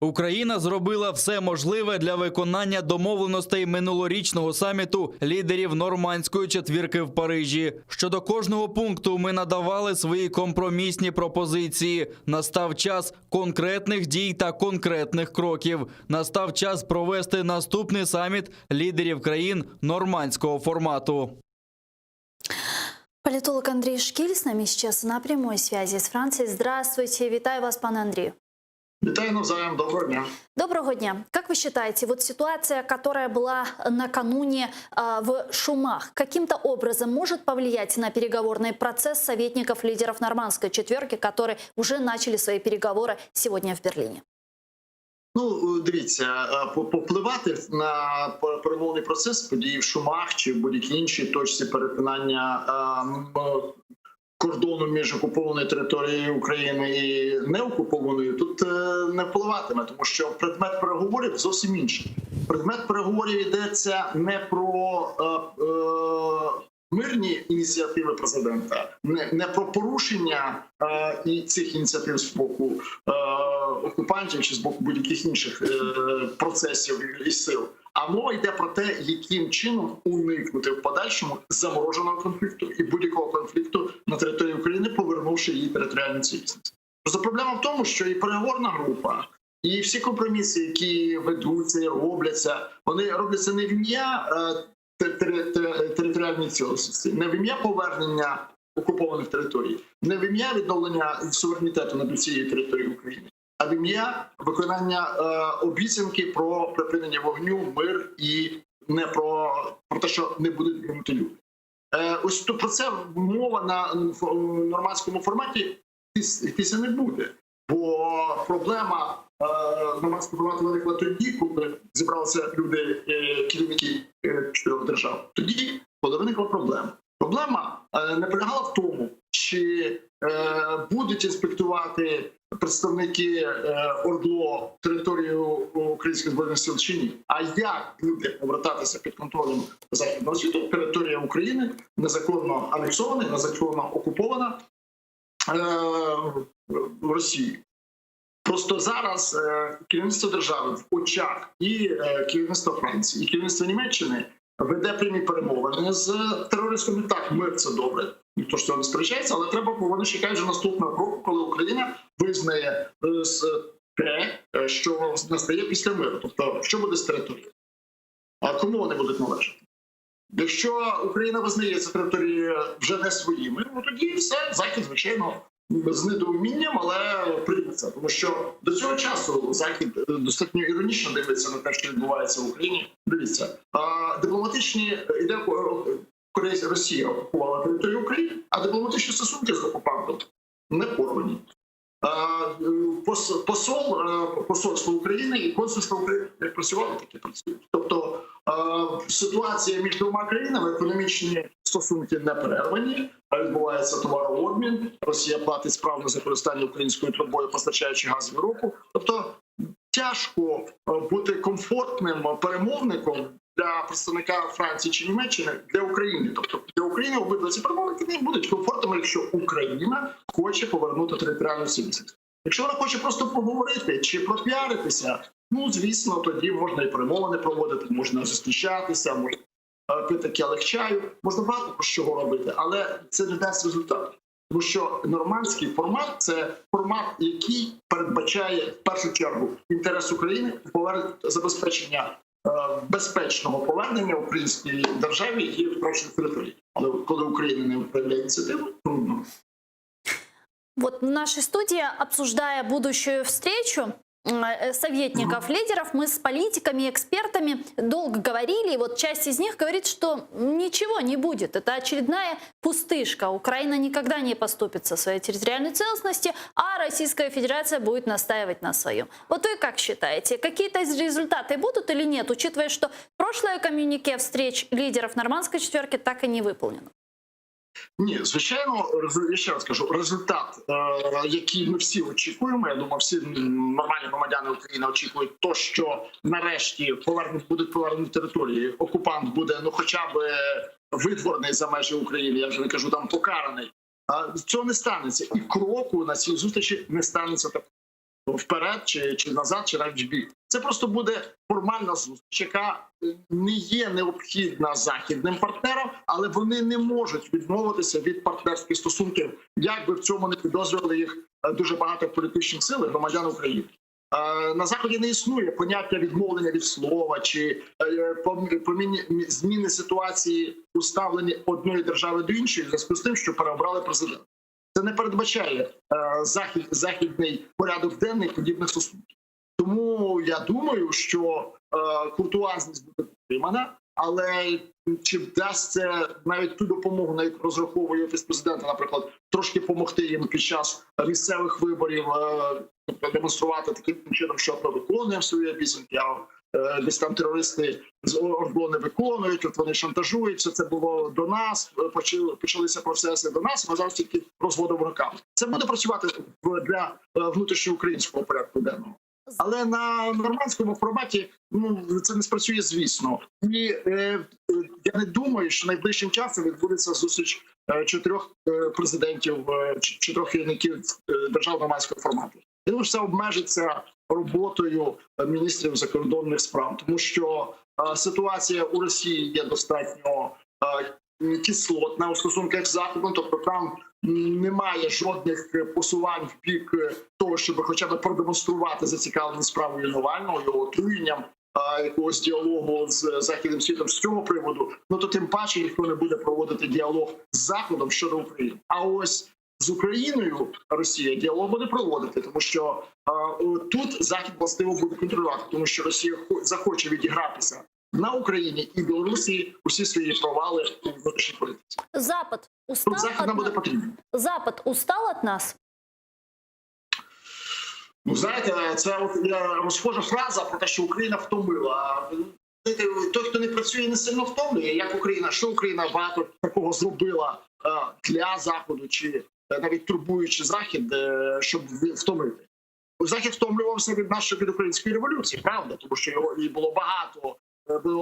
Україна зробила все можливе для виконання домовленостей минулорічного саміту лідерів нормандської четвірки в Парижі. Щодо кожного пункту ми надавали свої компромісні пропозиції. Настав час конкретних дій та конкретних кроків. Настав час провести наступний саміт лідерів країн нормандського формату. Политолог Андрей Шкиль с нами сейчас на прямой связи с Францией. Здравствуйте, витаю вас, пане Андрію. Витаю навзаєм, доброго дня. Доброго дня. Как вы считаете, вот ситуация, которая была накануне в Шумах, каким-то образом может повлиять на переговорный процесс советников лидеров нормандской четверки, которые уже начали свои переговоры сегодня в Берлине? Ну, дивіться, попливати на перемовний процес події в Шумах чи в будь-якій іншій точці перетинання кордону між окупованою територією України і неокупованою тут не впливатиме, тому що предмет переговорів зовсім інший. Предмет переговорів йдеться не про мирні ініціативи президента, не про порушення і цих ініціатив з боку окупантів чи з боку будь-яких інших процесів і сил. А мова йде про те, яким чином уникнути в подальшому замороженого конфлікту і будь-якого конфлікту на території України, повернувши її територіальну цілісність. Просто проблема в тому, що і переговорна група, і всі компроміси, які ведуться і робляться, вони робляться не в ім'я територіальної цілісності, не в ім'я повернення окупованих територій, не в ім'я відновлення суверенітету над усією територією України, а в ім'я виконання обіцянки про припинення вогню, мир і не про те, що не будуть гинути люди. Ось то про це мова на нормандському форматі йтися не буде. Бо проблема нормандського формату виникла тоді, коли зібралися люди, керівники 4 держав. Тоді, коли виникла проблема. Проблема не полягала в тому, чи будуть інспектувати представники ОРДЛО територію Українських збройних сил чи ні, а як буде повертатися під контролем Західного світу територія України, незаконно анексована, незаконно окупована Росією. Просто зараз керівництво держави в очах і керівництво Франції, і керівництво Німеччини веде прямі перемовини з терористами. Так, мир – це добре, ніхто ж цього не сперечається, але вони чекають вже наступного кроку, коли Україна визнає те, що настає після миру. Тобто, що буде з територією? А кому вони будуть належати? Якщо Україна визнає ці території вже не своїми, ну тоді все, Захід, звичайно, з недоумінням, але прийметься. Тому що до цього часу Захід достатньо іронічно дивиться на те, що відбувається в Україні. Дивіться, дипломатичні іде Росія окупувала територію України, а дипломатичні стосунки з окупантом не порвані. Посольство України і консульство України як працювали, так і працюють. Тобто ситуація між двома країнами, економічні стосунки не перервані, відбувається товарообмін, Росія платить справно за користання українською трубою, постачаючи газ в Європу. Тобто тяжко бути комфортним перемовником для представника Франції чи Німеччини для України. Тобто для України обидва ці перемовники не будуть комфортними, якщо Україна хоче повернути територіальну цілісність. Якщо вона хоче просто поговорити чи пропіаритися, ну, звісно, тоді можна і перемовини проводити, можна зустрічатися, можна пити келих чаю, можна багато про що робити, але це не дасть результату. Тому що нормандський формат – це формат, який передбачає в першу чергу інтерес України, забезпечення безпечного повернення українській державі і втрачених територій. Але коли Україна не проявляє ініціативу, трудно. Вот в нашей студии, обсуждая будущую встречу советников, лидеров, мы с политиками, экспертами долго говорили, и вот часть из них говорит, что ничего не будет. Это очередная пустышка. Украина никогда не поступит со своей территориальной целостности, а Российская Федерация будет настаивать на своем. Вот вы как считаете, какие-то результаты будут или нет, учитывая, что прошлое коммюнике встреч лидеров Нормандской четверки так и не выполнено? Ні, звичайно, я ще раз кажу, результат, який ми всі очікуємо, я думаю, всі нормальні громадяни України очікують то, що нарешті будуть повернені території, окупант буде, ну, хоча б видворений за межі України, я вже не кажу, там покараний. Цього не станеться. І кроку на цій зустрічі не станеться так вперед, чи назад, чи навіть в бік. Це просто буде формальна зустріч, яка не є необхідна західним партнерам, але вони не можуть відмовитися від партнерських стосунків, як би в цьому не підозрювали їх дуже багато політичних сил і громадян України. На Заході не існує поняття відмовлення від слова чи зміни ситуації у ставленні одної держави до іншої в зв'язку з тим, що переобрали президента. Це не передбачає західний порядок денний подібних стосунків. Тому я думаю, що куртуазність буде підтримана, але чи вдасться навіть ту допомогу, на яку розраховує Офіс президента, наприклад, трошки допомогти їм під час місцевих виборів, демонструвати таким чином, що ми виконуємо свої обіцянки, а десь там терористи з ОРДЛО не виконують, от вони шантажують, що це було до нас, почалися процеси до нас, ми зараз тільки розводимо руками. Це буде працювати для внутрішньоукраїнського порядку денного. Але на нормандському форматі це не спрацює, звісно. І я не думаю, що найближчим часом відбудеться зустріч 4 президентів, 4 керівників держав нормандського формату. Я думаю, що це обмежиться роботою міністрів закордонних справ, тому що ситуація у Росії є достатньо кислотна у стосунках з Заходом, тобто там немає жодних посувань в бік того, щоб хоча б продемонструвати зацікавленість справою Навального, його отруєнням, якогось діалогу з західним світом з цього приводу, то тим паче ніхто не буде проводити діалог з Заходом щодо України. А ось з Україною Росія діалог буде проводити, тому що тут Захід властиво буде контролювати, тому що Росія захоче відігратися на Україні і Білорусі усі свої провали у внутрішній політиці. Запад устал Тут Захід нам буде потрібен. Запад устал від нас? Ну, знаєте, це розхожа фраза про те, що Україна втомила. Той, хто не працює, не сильно втомлює. Як Україна, що Україна багато такого зробила для Заходу, чи навіть турбуючи Захід, щоб втомити. Захід втомлювався від української революції, правда, тому що його було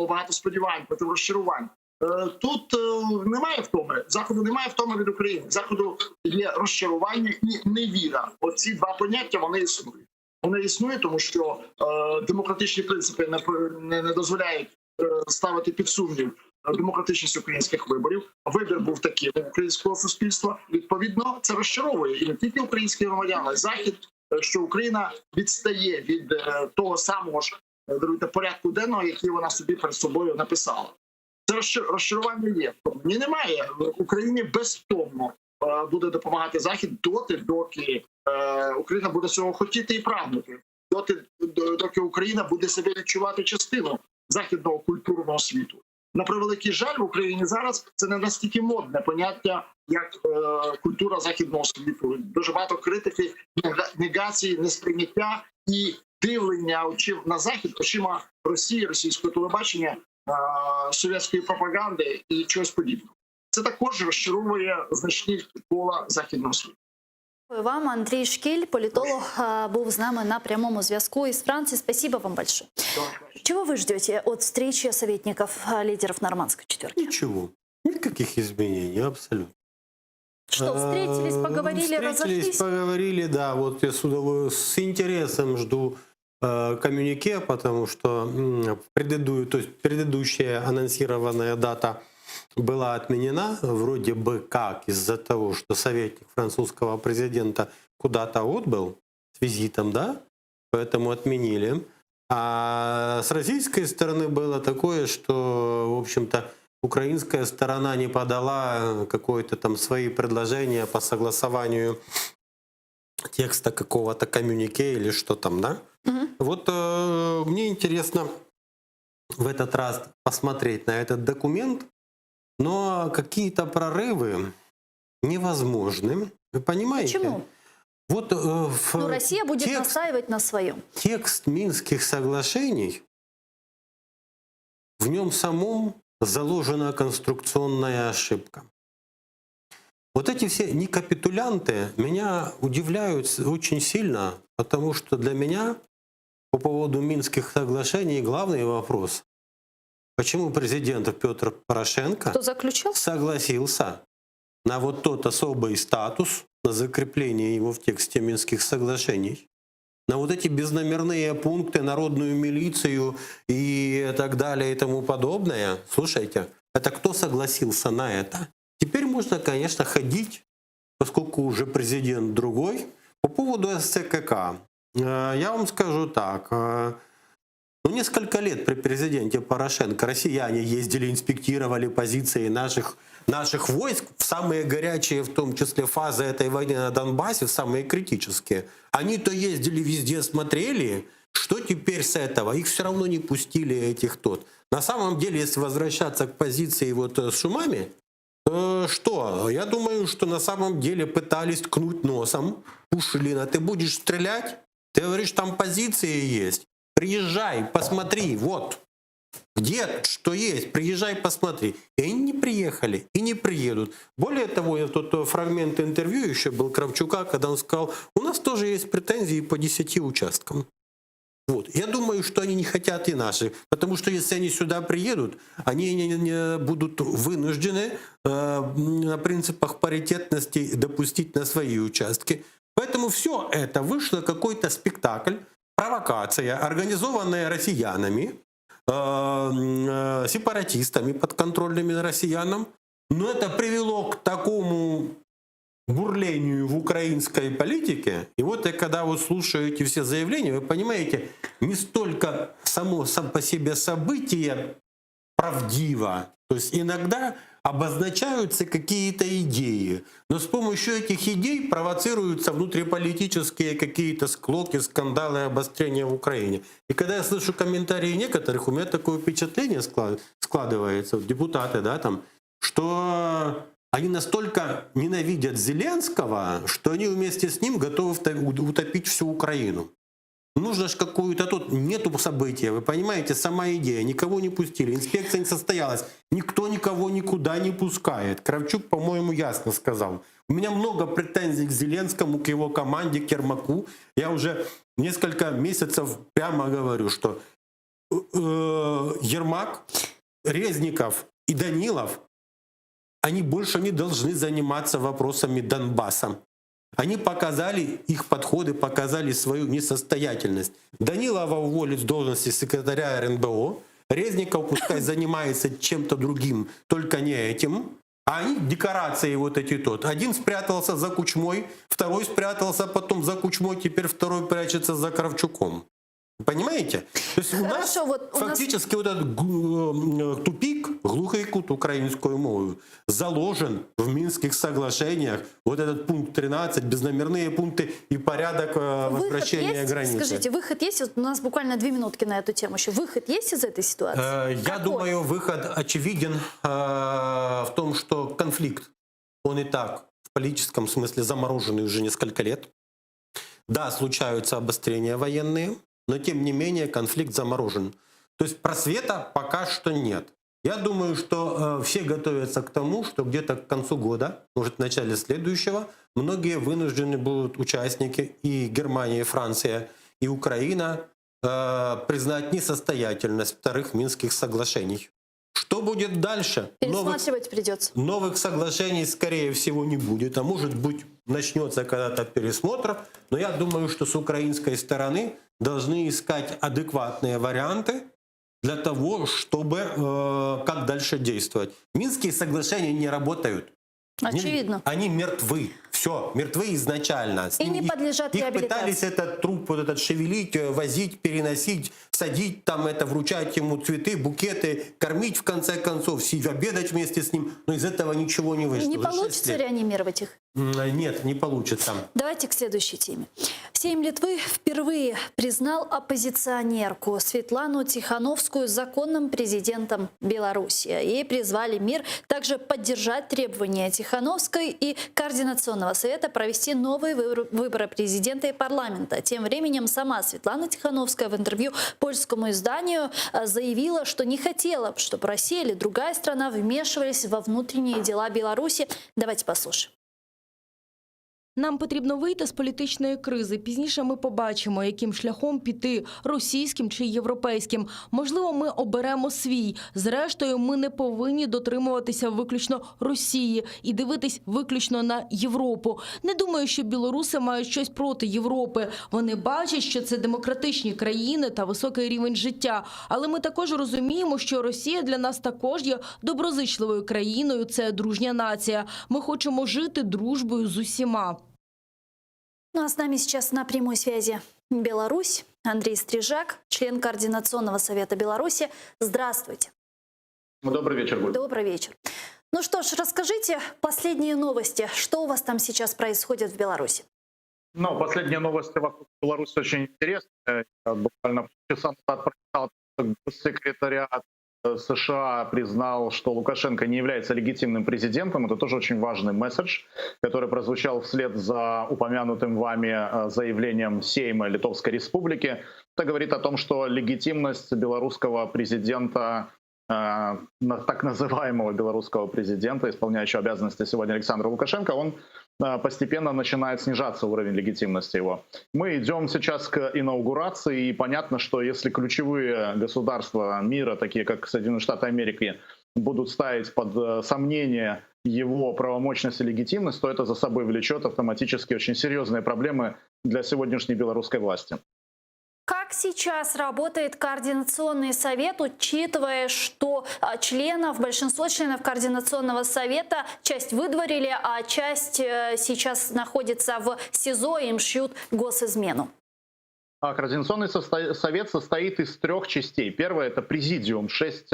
багато сподівань, потім розчарувань. Тут немає втоми. Заходу немає втоми від України. Заходу є розчарування і невіра. Оці два поняття, вони існують. Вони існують, тому що демократичні принципи не дозволяють ставити під сумнів демократичність українських виборів. Вибір був такий у українського суспільства. Відповідно, це розчаровує і не тільки українські громадяни, а й Захід, що Україна відстає від того самого ж порядку денного, який вона собі перед собою написала. Це розчарування є. Ні, немає. Україні безтомно буде допомагати Захід доки Україна буде цього хотіти і прагнути. Доки Україна буде себе відчувати частиною західного культурного світу. На превеликий жаль, в Україні зараз це не настільки модне поняття, як культура західного світу. Дуже багато критики, негації, несприйняття і дивлення на Захід очима Росії, російського телебачення, совєтської пропаганди і чогось подібного. Це також розчаровує значні кола західного світу. Дякую вам. Андрій Шкіль, політолог, був з нами на прямому зв'язку із Франции. Спасибо вам большое. Чего вы ждете от встречи советников лидеров Нормандской четверки? Ничего. Никаких изменений, абсолютно. Что, встретились, поговорили, разошлись? Встретились, поговорили, да. Вот я с интересом жду коммюнике, потому что предыдущая анонсированная дата была отменена вроде бы как из-за того, что советник французского президента куда-то отбыл с визитом, да, поэтому отменили. А с российской стороны было такое, что, в общем-то, украинская сторона не подала какое-то там свои предложения по согласованию текста какого-то коммюнике или что там, да? Вот мне интересно в этот раз посмотреть на этот документ, но какие-то прорывы невозможны. Вы понимаете? Почему? Вот Ну, Россия будет настаивать на своем. текст Минских соглашений, в нем самом заложена конструкционная ошибка. Вот эти все некапитулянты меня удивляют очень сильно, потому что для меня по поводу Минских соглашений главный вопрос, почему президент Петр Порошенко Кто заключил? согласился на вот тот особый статус, на закрепление его в тексте Минских соглашений, на вот эти безномерные пункты, народную милицию и так далее и тому подобное. Слушайте, это кто согласился на это? Теперь можно, конечно, ходить, поскольку уже президент другой, по поводу СЦКК. Я вам скажу так. Ну, несколько лет при президенте Порошенко россияне ездили, инспектировали позиции наших войск в самые горячие, в том числе, фазы этой войны на Донбассе, в самые критические. Они-то ездили везде, смотрели, что теперь с этого? Их все равно не пустили, этих тот. На самом деле, если возвращаться к позиции вот с Шумами, что? Я думаю, что на самом деле пытались ткнуть носом. Пушилина, ты будешь стрелять? Ты говоришь, там позиции есть. Приезжай, посмотри, вот. Где что есть, приезжай, посмотри. И они не приехали, и не приедут. Более того, тот фрагмент интервью еще был Кравчука, когда он сказал, у нас тоже есть претензии по 10 участкам. Вот. Я думаю, что они не хотят и наши, потому что если они сюда приедут, они не будут вынуждены на принципах паритетности допустить на свои участки. Поэтому все это вышло какой-то спектакль, провокация, организованная россиянами, сепаратистами подконтрольными россиянам. Но это привело к такому бурлению в украинской политике. И вот когда вы слушаете все заявления, вы понимаете, не столько само по себе событие правдиво. То есть иногда обозначаются какие-то идеи, но с помощью этих идей провоцируются внутриполитические какие-то склоки, скандалы, обострения в Украине. И когда я слышу комментарии некоторых, у меня такое впечатление складывается, депутаты, да, там, что они настолько ненавидят Зеленского, что они вместе с ним готовы утопить всю Украину. Нужно же какую-то тут, нету события, вы понимаете, сама идея, никого не пустили, инспекция не состоялась, никто никого никуда не пускает. Кравчук, по-моему, ясно сказал. У меня много претензий к Зеленскому, к его команде, к Ермаку. Я уже несколько месяцев прямо говорю, что Ермак, Резников и Данилов, они больше не должны заниматься вопросами Донбасса. Они показали, их подходы показали свою несостоятельность. Данилова уволить с должности секретаря РНБО, Резников пускай занимается чем-то другим, только не этим. А они декорации вот эти тот. Один спрятался за Кучмой, второй спрятался потом за Кучмой, теперь второй прячется за Кравчуком. Понимаете? То есть у нас фактически вот этот тупик, глухий кут украинскую мову, заложен в Минских соглашениях. Вот этот пункт 13, безномерные пункты и порядок возвращения границы. Скажите, выход есть? Вот у нас буквально 2 минутки на эту тему еще. Выход есть из этой ситуации? Я думаю, выход очевиден в том, что конфликт, он и так в политическом смысле замороженный уже несколько лет. Да, случаются обострения военные, но тем не менее конфликт заморожен. То есть просвета пока что нет. Я думаю, что все готовятся к тому, что где-то к концу года, может в начале следующего, многие вынуждены будут участники и Германия, и Франция, и Украина признать несостоятельность вторых Минских соглашений. Что будет дальше? Пересматривать придется. Новых соглашений, скорее всего, не будет. А может быть, начнется когда-то пересмотр. Но я думаю, что с украинской стороны должны искать адекватные варианты для того, чтобы как дальше действовать. Минские соглашения не работают. Очевидно. Они мертвы. Все, мертвы изначально. И не подлежат их реабилитации. пытались этот труп вот этот шевелить, возить, переносить, садить там это, вручать ему цветы, букеты, кормить в конце концов, обедать вместе с ним. Но из этого ничего не вышло. Не За 6 получится лет. реанимировать их? Нет, не получится. Давайте к следующей теме. Сейм Литвы впервые признал оппозиционерку Светлану Тихановскую законным президентом Беларуси. И призвали мир также поддержать требования Тихановской и Координационного совета провести новые выборы президента и парламента. Тем временем сама Светлана Тихановская в интервью польскому изданию заявила, что не хотела, чтобы Россия или другая страна вмешивались во внутренние дела Беларуси. Давайте послушаем. Нам потрібно вийти з політичної кризи. Пізніше ми побачимо, яким шляхом піти – російським чи європейським. Можливо, ми оберемо свій. Зрештою, ми не повинні дотримуватися виключно Росії і дивитись виключно на Європу. Не думаю, що білоруси мають щось проти Європи. Вони бачать, що це демократичні країни та високий рівень життя. Але ми також розуміємо, що Росія для нас також є доброзичливою країною, це дружня нація. Ми хочемо жити дружбою з усіма. Ну а с нами сейчас на прямой связи Беларусь. Андрей Стрижак, член Координационного совета Беларуси. Здравствуйте. Добрый вечер, Гуль. Добрый вечер. Ну что ж, расскажите последние новости. Что у вас там сейчас происходит в Беларуси? Ну, последние новости вокруг Беларуси очень интересные. Я буквально часа назад прочитал, что госсекретариат США признал, что Лукашенко не является легитимным президентом. Это тоже очень важный месседж, который прозвучал вслед за упомянутым вами заявлением Сейма Литовской Республики. Это говорит о том, что легитимность белорусского президента, так называемого белорусского президента, исполняющего обязанности сегодня Александра Лукашенко, он постепенно начинает снижаться уровень легитимности его. Мы идем сейчас к инаугурации, и понятно, что если ключевые государства мира, такие как Соединенные Штаты Америки, будут ставить под сомнение его правомощность и легитимность, то это за собой влечет автоматически очень серьезные проблемы для сегодняшней белорусской власти. Как сейчас работает Координационный совет, учитывая, что большинство членов Координационного совета часть выдворили, а часть сейчас находится в СИЗО, им шьют госизмену? Координационный совет состоит из 3 частей. Первое — это президиум, 6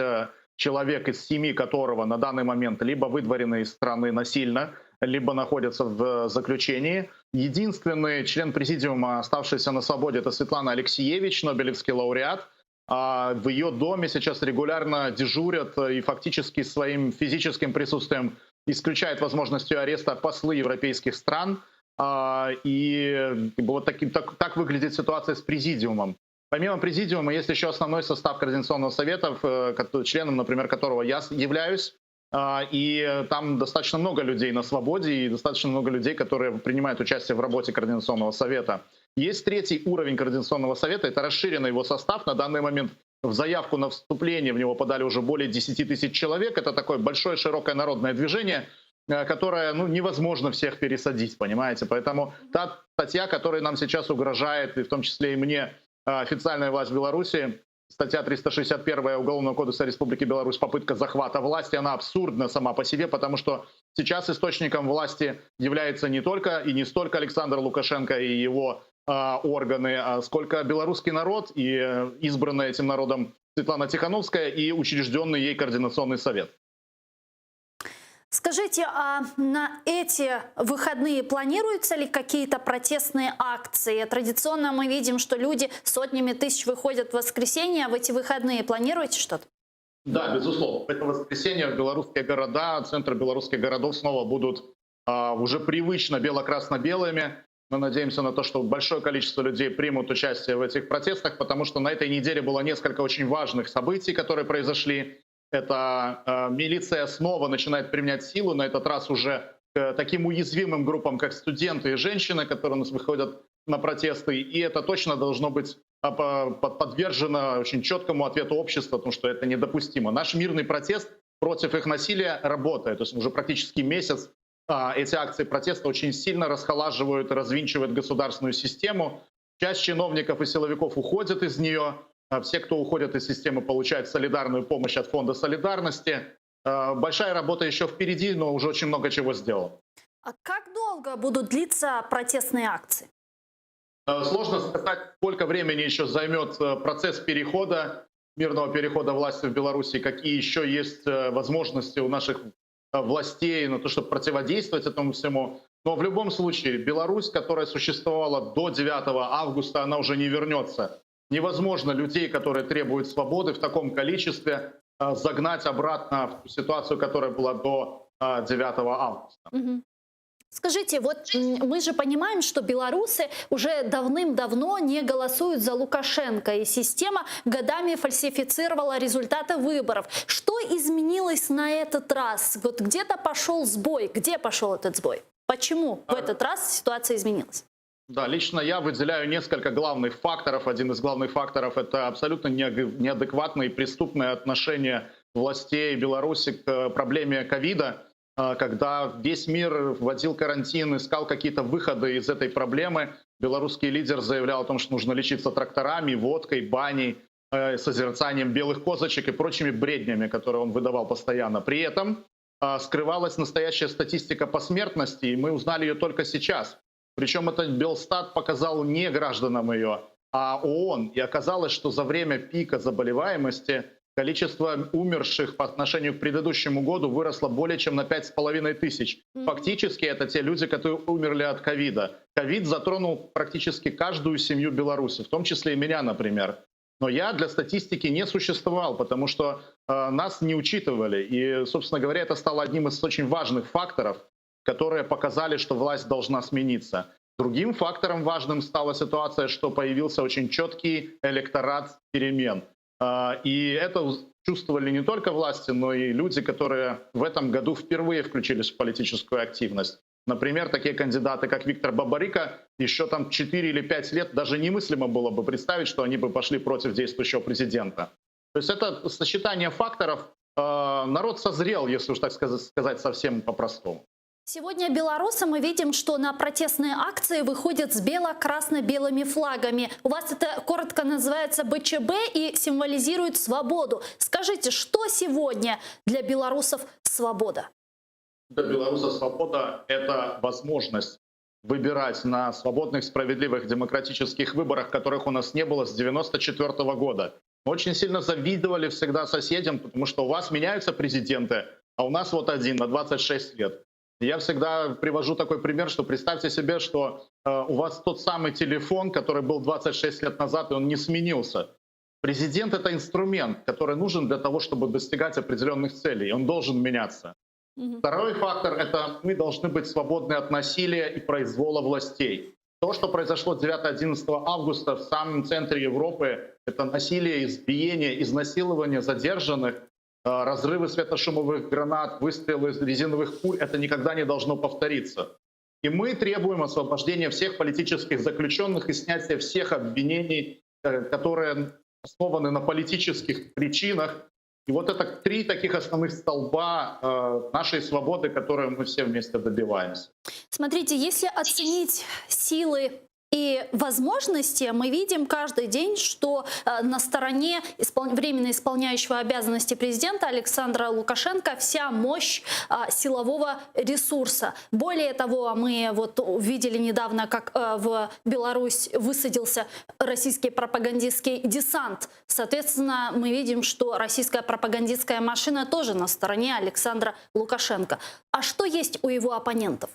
человек из 7 которого на данный момент либо выдворены из страны насильно, либо находятся в заключении. Единственный член президиума, оставшийся на свободе, это Светлана Алексеевич, нобелевский лауреат. В ее доме сейчас регулярно дежурят и фактически своим физическим присутствием исключают возможность ее ареста послы европейских стран. И вот так выглядит ситуация с президиумом. Помимо президиума есть еще основной состав Координационного совета, членом, например, которого я являюсь. И там достаточно много людей на свободе и достаточно много людей, которые принимают участие в работе Координационного совета. Есть 3-й уровень Координационного совета, это расширенный его состав. На данный момент в заявку на вступление в него подали уже более 10 тысяч человек. Это такое большое широкое народное движение, которое невозможно всех пересадить, понимаете. Поэтому та статья, которая нам сейчас угрожает, и в том числе и мне, официальная власть Беларуси, статья 361 Уголовного кодекса Республики Беларусь, попытка захвата власти, она абсурдна сама по себе, потому что сейчас источником власти является не только и не столько Александр Лукашенко и его органы, сколько белорусский народ и избранная этим народом Светлана Тихановская и учрежденный ей Координационный совет. Скажите, а на эти выходные планируются ли какие-то протестные акции? Традиционно мы видим, что люди сотнями тысяч выходят в воскресенье, а в эти выходные планируете что-то? Да, безусловно. В это воскресенье белорусские города, центры белорусских городов снова будут уже привычно бело-красно-белыми. Мы надеемся на то, что большое количество людей примут участие в этих протестах, потому что на этой неделе было несколько очень важных событий, которые произошли. Это милиция снова начинает применять силу, на этот раз уже к таким уязвимым группам, как студенты и женщины, которые у нас выходят на протесты. И это точно должно быть подвержено очень четкому ответу общества, потому что это недопустимо. Наш мирный протест против их насилия работает. То есть уже практически месяц эти акции протеста очень сильно расхолаживают и развинчивают государственную систему. Часть чиновников и силовиков уходят из нее. Все, кто уходят из системы, получают солидарную помощь от Фонда солидарности. Большая работа еще впереди, но уже очень много чего сделано. А как долго будут длиться протестные акции? Сложно сказать, сколько времени еще займет процесс перехода, мирного перехода власти в Беларуси, какие еще есть возможности у наших властей на то, чтобы противодействовать этому всему. Но в любом случае, Беларусь, которая существовала до 9 августа, она уже не вернется. Невозможно людей, которые требуют свободы в таком количестве, загнать обратно в ту ситуацию, которая была до 9 августа. Скажите, вот мы же понимаем, что белорусы уже давным-давно не голосуют за Лукашенко, и система годами фальсифицировала результаты выборов. Что изменилось на этот раз? Вот где-то пошел сбой. Где пошел этот сбой? Почему в этот раз ситуация изменилась? Да, лично я выделяю несколько главных факторов. Один из главных факторов — это абсолютно неадекватное и преступное отношение властей Беларуси к проблеме ковида, когда весь мир вводил карантин, искал какие-то выходы из этой проблемы. Белорусский лидер заявлял о том, что нужно лечиться тракторами, водкой, баней, созерцанием белых козочек и прочими бреднями, которые он выдавал постоянно. При этом скрывалась настоящая статистика по смертности, и мы узнали ее только сейчас. Причем этот Белстат показал не гражданам ее, а ООН. И оказалось, что за время пика заболеваемости количество умерших по отношению к предыдущему году выросло более чем на 5500. Фактически это те люди, которые умерли от ковида. Ковид затронул практически каждую семью Беларуси, в том числе и меня, например. Но я для статистики не существовал, потому что нас не учитывали. И, собственно говоря, это стало одним из очень важных факторов, которые показали, что власть должна смениться. Другим фактором важным стала ситуация, что появился очень четкий электорат перемен. И это чувствовали не только власти, но и люди, которые в этом году впервые включились в политическую активность. Например, такие кандидаты, как Виктор Бабарико, еще там 4 или 5 лет даже немыслимо было бы представить, что они бы пошли против действующего президента. То есть это сочетание факторов. Народ созрел, если уж так сказать, совсем по-простому. Сегодня белорусы мы видим, что на протестные акции выходят с бело-красно-белыми флагами. У вас это коротко называется БЧБ и символизирует свободу. Скажите, что сегодня для белорусов свобода? Для белорусов свобода — это возможность выбирать на свободных, справедливых, демократических выборах, которых у нас не было с 1994 года. Мы очень сильно завидовали всегда соседям, потому что у вас меняются президенты, а у нас вот один на 26 лет. Я всегда привожу такой пример, что представьте себе, что у вас тот самый телефон, который был 26 лет назад, и он не сменился. Президент — это инструмент, который нужен для того, чтобы достигать определенных целей. Он должен меняться. Второй фактор — это мы должны быть свободны от насилия и произвола властей. То, что произошло 9-11 августа в самом центре Европы, это насилие, избиение, изнасилование задержанных, разрывы светошумовых гранат, выстрелы из резиновых пуль — это никогда не должно повториться. И мы требуем освобождения всех политических заключенных и снятия всех обвинений, которые основаны на политических причинах. И вот это 3 таких основных столба нашей свободы, которые мы все вместе добиваемся. Смотрите, если оценить силы и возможности, мы видим каждый день, что на стороне временно исполняющего обязанности президента Александра Лукашенко вся мощь силового ресурса. Более того, мы вот увидели недавно, как в Беларусь высадился российский пропагандистский десант. Соответственно, мы видим, что российская пропагандистская машина тоже на стороне Александра Лукашенко. А что есть у его оппонентов?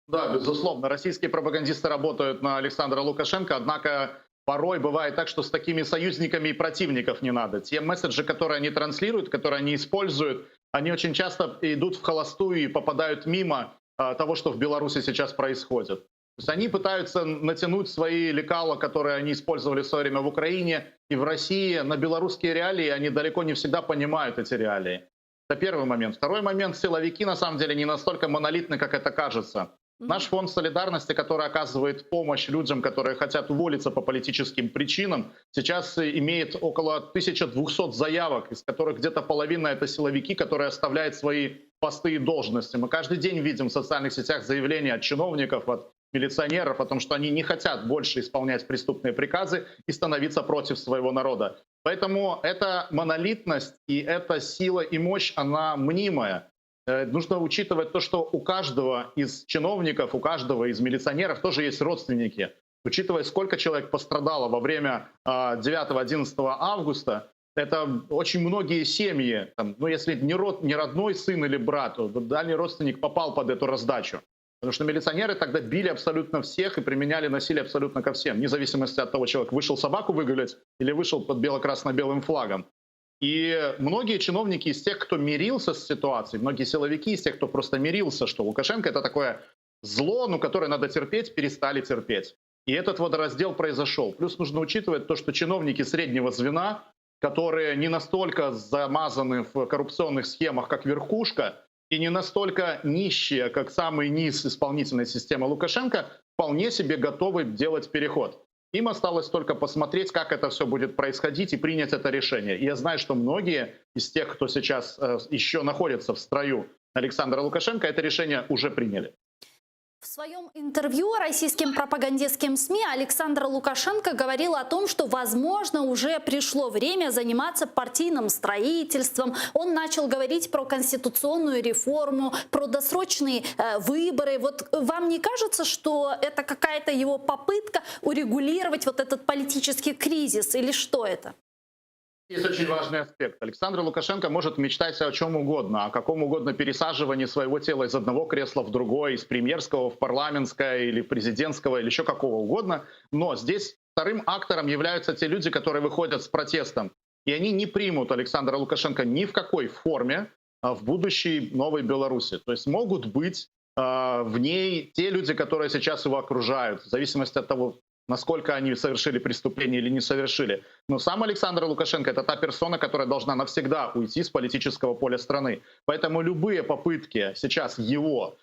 Да, безусловно, российские пропагандисты работают на Александра Лукашенко, однако порой бывает так, что с такими союзниками и противников не надо. Те месседжи, которые они транслируют, которые они используют, они очень часто идут в холостую и попадают мимо того, что в Беларуси сейчас происходит. То есть они пытаются натянуть свои лекала, которые они использовали в свое время в Украине и в России, на белорусские реалии. Они далеко не всегда понимают эти реалии. Это первый момент. Второй момент. Силовики на самом деле не настолько монолитны, как это кажется. Наш фонд солидарности, который оказывает помощь людям, которые хотят уволиться по политическим причинам, сейчас имеет около 1200 заявок, из которых где-то половина — это силовики, которые оставляют свои посты и должности. Мы каждый день видим в социальных сетях заявления от чиновников, от милиционеров о том, что они не хотят больше исполнять преступные приказы и становиться против своего народа. Поэтому эта монолитность и эта сила и мощь, она мнимая. Нужно учитывать то, что у каждого из чиновников, у каждого из милиционеров тоже есть родственники. Учитывая, сколько человек пострадало во время 9-11 августа, это очень многие семьи, ну, если не родной сын или брат, то дальний родственник попал под эту раздачу. Потому что милиционеры тогда били абсолютно всех и применяли насилие абсолютно ко всем, вне зависимости от того, человек вышел собаку выгулять или вышел под бело-красно-белым флагом. И многие чиновники из тех, кто мирился с ситуацией, многие силовики из тех, кто просто мирился, что Лукашенко — это такое зло, ну, которое надо терпеть, перестали терпеть. И этот вот раздел произошел. Плюс нужно учитывать то, что чиновники среднего звена, которые не настолько замазаны в коррупционных схемах, как верхушка, и не настолько нищие, как самый низ исполнительной системы Лукашенко, вполне себе готовы делать переход. Им осталось только посмотреть, как это все будет происходить, и принять это решение. И я знаю, что многие из тех, кто сейчас еще находится в строю Александра Лукашенко, это решение уже приняли. В своем интервью российским пропагандистским СМИ Александр Лукашенко говорил о том, что, возможно, уже пришло время заниматься партийным строительством. Он начал говорить про конституционную реформу, про досрочные выборы. Вот вам не кажется, что это какая-то его попытка урегулировать вот этот политический кризис, или что это? Есть очень важный аспект. Александр Лукашенко может мечтать о чем угодно, о каком угодно пересаживании своего тела из одного кресла в другое, из премьерского в парламентское или президентского, или еще какого угодно. Но здесь вторым актором являются те люди, которые выходят с протестом. И они не примут Александра Лукашенко ни в какой форме в будущей новой Беларуси. То есть могут быть в ней те люди, которые сейчас его окружают, в зависимости от того, насколько они совершили преступление или не совершили. Но сам Александр Лукашенко — это та персона, которая должна навсегда уйти с политического поля страны. Поэтому любые попытки сейчас его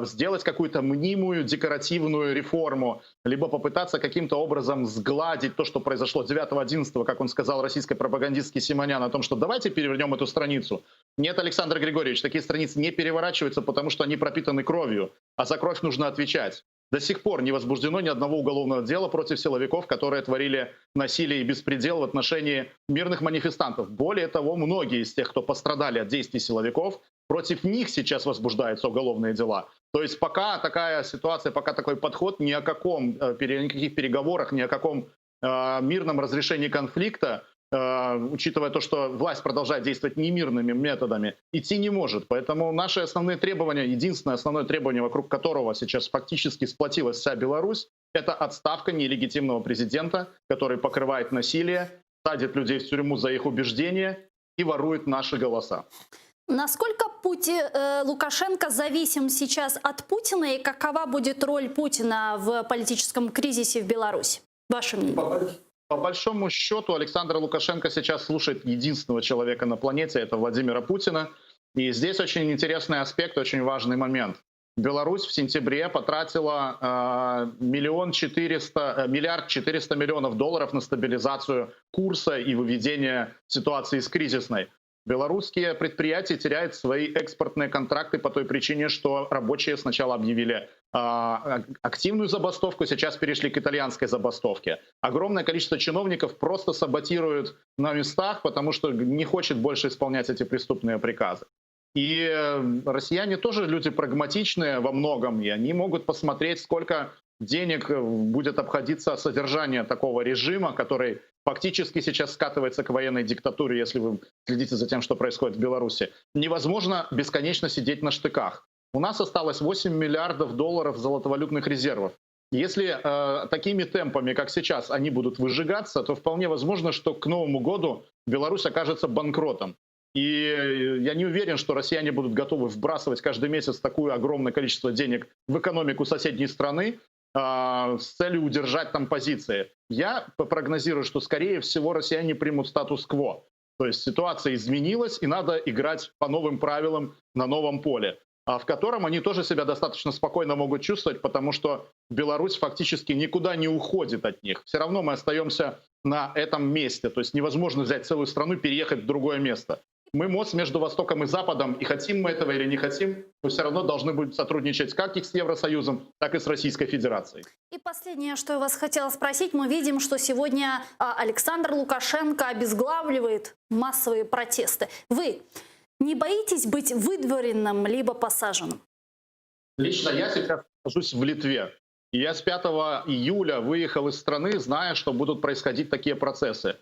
сделать какую-то мнимую декоративную реформу, либо попытаться каким-то образом сгладить то, что произошло 9-11, как он сказал российской пропагандистке Симонян, о том, что давайте перевернем эту страницу. Нет, Александр Григорьевич, такие страницы не переворачиваются, потому что они пропитаны кровью, а за кровь нужно отвечать. До сих пор не возбуждено ни одного уголовного дела против силовиков, которые творили насилие и беспредел в отношении мирных манифестантов. Более того, многие из тех, кто пострадали от действий силовиков, против них сейчас возбуждаются уголовные дела. То есть пока такая ситуация, пока такой подход, ни о никаких переговорах, ни о каком мирном разрешении конфликта, учитывая то, что власть продолжает действовать немирными методами, идти не может. Поэтому наши основные требования, единственное основное требование, вокруг которого сейчас фактически сплотилась вся Беларусь, это отставка нелегитимного президента, который покрывает насилие, садит людей в тюрьму за их убеждения и ворует наши голоса. Насколько Лукашенко зависим сейчас от Путина, и какова будет роль Путина в политическом кризисе в Беларуси? Ваше мнение? По большому счету Александр Лукашенко сейчас слушает единственного человека на планете, это Владимира Путина. И здесь очень интересный аспект, очень важный момент. Беларусь в сентябре потратила $1 400 миллионов долларов на стабилизацию курса и выведение ситуации из кризисной. Белорусские предприятия теряют свои экспортные контракты по той причине, что рабочие сначала объявили активную забастовку, сейчас перешли к итальянской забастовке. Огромное количество чиновников просто саботируют на местах, потому что не хочет больше исполнять эти преступные приказы. И россияне тоже люди прагматичные во многом, и они могут посмотреть, сколько денег будет обходиться содержание такого режима, который фактически сейчас скатывается к военной диктатуре, если вы следите за тем, что происходит в Беларуси. Невозможно бесконечно сидеть на штыках. У нас осталось $8 миллиардов золотовалютных резервов. Если такими темпами, как сейчас, они будут выжигаться, то вполне возможно, что к Новому году Беларусь окажется банкротом. И я не уверен, что россияне будут готовы вбрасывать каждый месяц такое огромное количество денег в экономику соседней страны с целью удержать там позиции. Я прогнозирую, что, скорее всего, россияне примут статус-кво. То есть ситуация изменилась, и надо играть по новым правилам на новом поле, в котором они тоже себя достаточно спокойно могут чувствовать, потому что Беларусь фактически никуда не уходит от них. Все равно мы остаемся на этом месте. То есть невозможно взять целую страну и переехать в другое место. Мы мост между Востоком и Западом, и хотим мы этого или не хотим, мы все равно должны будем сотрудничать как и с Евросоюзом, так и с Российской Федерацией. И последнее, что я вас хотела спросить. Мы видим, что сегодня Александр Лукашенко обезглавливает массовые протесты. Вы не боитесь быть выдворенным либо посаженным? Лично я сейчас нахожусь в Литве. И я с 5 июля выехал из страны, зная, что будут происходить такие процессы.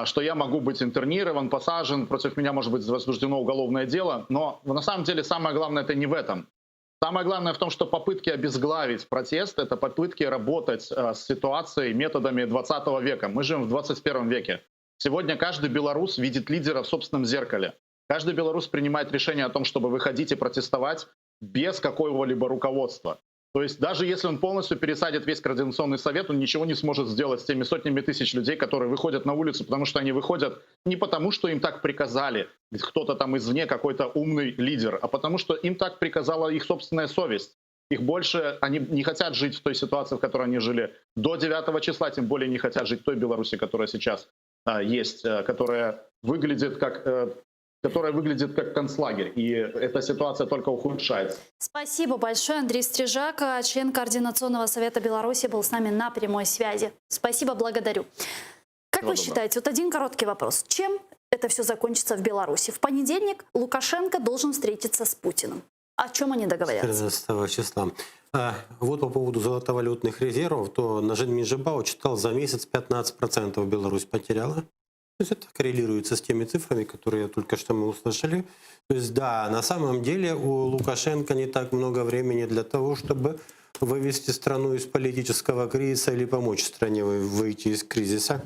Что я могу быть интернирован, посажен, против меня может быть возбуждено уголовное дело. Но на самом деле самое главное это не в этом. Самое главное в том, что попытки обезглавить протест — это попытки работать с ситуацией методами 20 века. Мы живем в 21 веке. Сегодня каждый белорус видит лидера в собственном зеркале. Каждый белорус принимает решение о том, чтобы выходить и протестовать без какого-либо руководства. То есть даже если он полностью пересадит весь Координационный совет, он ничего не сможет сделать с теми сотнями тысяч людей, которые выходят на улицу, потому что они выходят не потому, что им так приказали кто-то там извне, какой-то умный лидер, а потому что им так приказала их собственная совесть. Их больше, они не хотят жить в той ситуации, в которой они жили до 9 числа, тем более не хотят жить в той Беларуси, которая сейчас есть, которая выглядит как концлагерь. И эта ситуация только ухудшается. Спасибо большое. Андрей Стрижак, член Координационного совета Беларуси, был с нами на прямой связи. Спасибо, благодарю. Как вы считаете, вот один короткий вопрос. Чем это все закончится в Беларуси? В понедельник Лукашенко должен встретиться с Путиным. О чем они договорятся? 14 числа. Вот по поводу золотовалютных резервов, то на Минжибау читал, за месяц 15% Беларусь потеряла. То есть это коррелируется с теми цифрами, которые только что мы услышали. То есть да, на самом деле у Лукашенко не так много времени для того, чтобы вывести страну из политического кризиса или помочь стране выйти из кризиса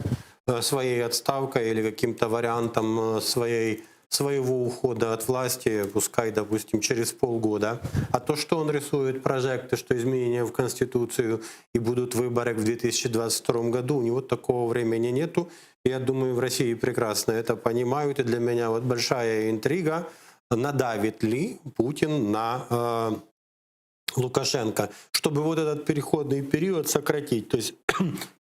своей отставкой или каким-то вариантом своего ухода от власти, пускай, допустим, через полгода. А то, что он рисует прожекты, что изменения в Конституцию и будут выборы в 2022 году, у него такого времени нету. Я думаю, в России прекрасно это понимают. И для меня вот большая интрига, надавит ли Путин на Лукашенко, чтобы вот этот переходный период сократить. То есть,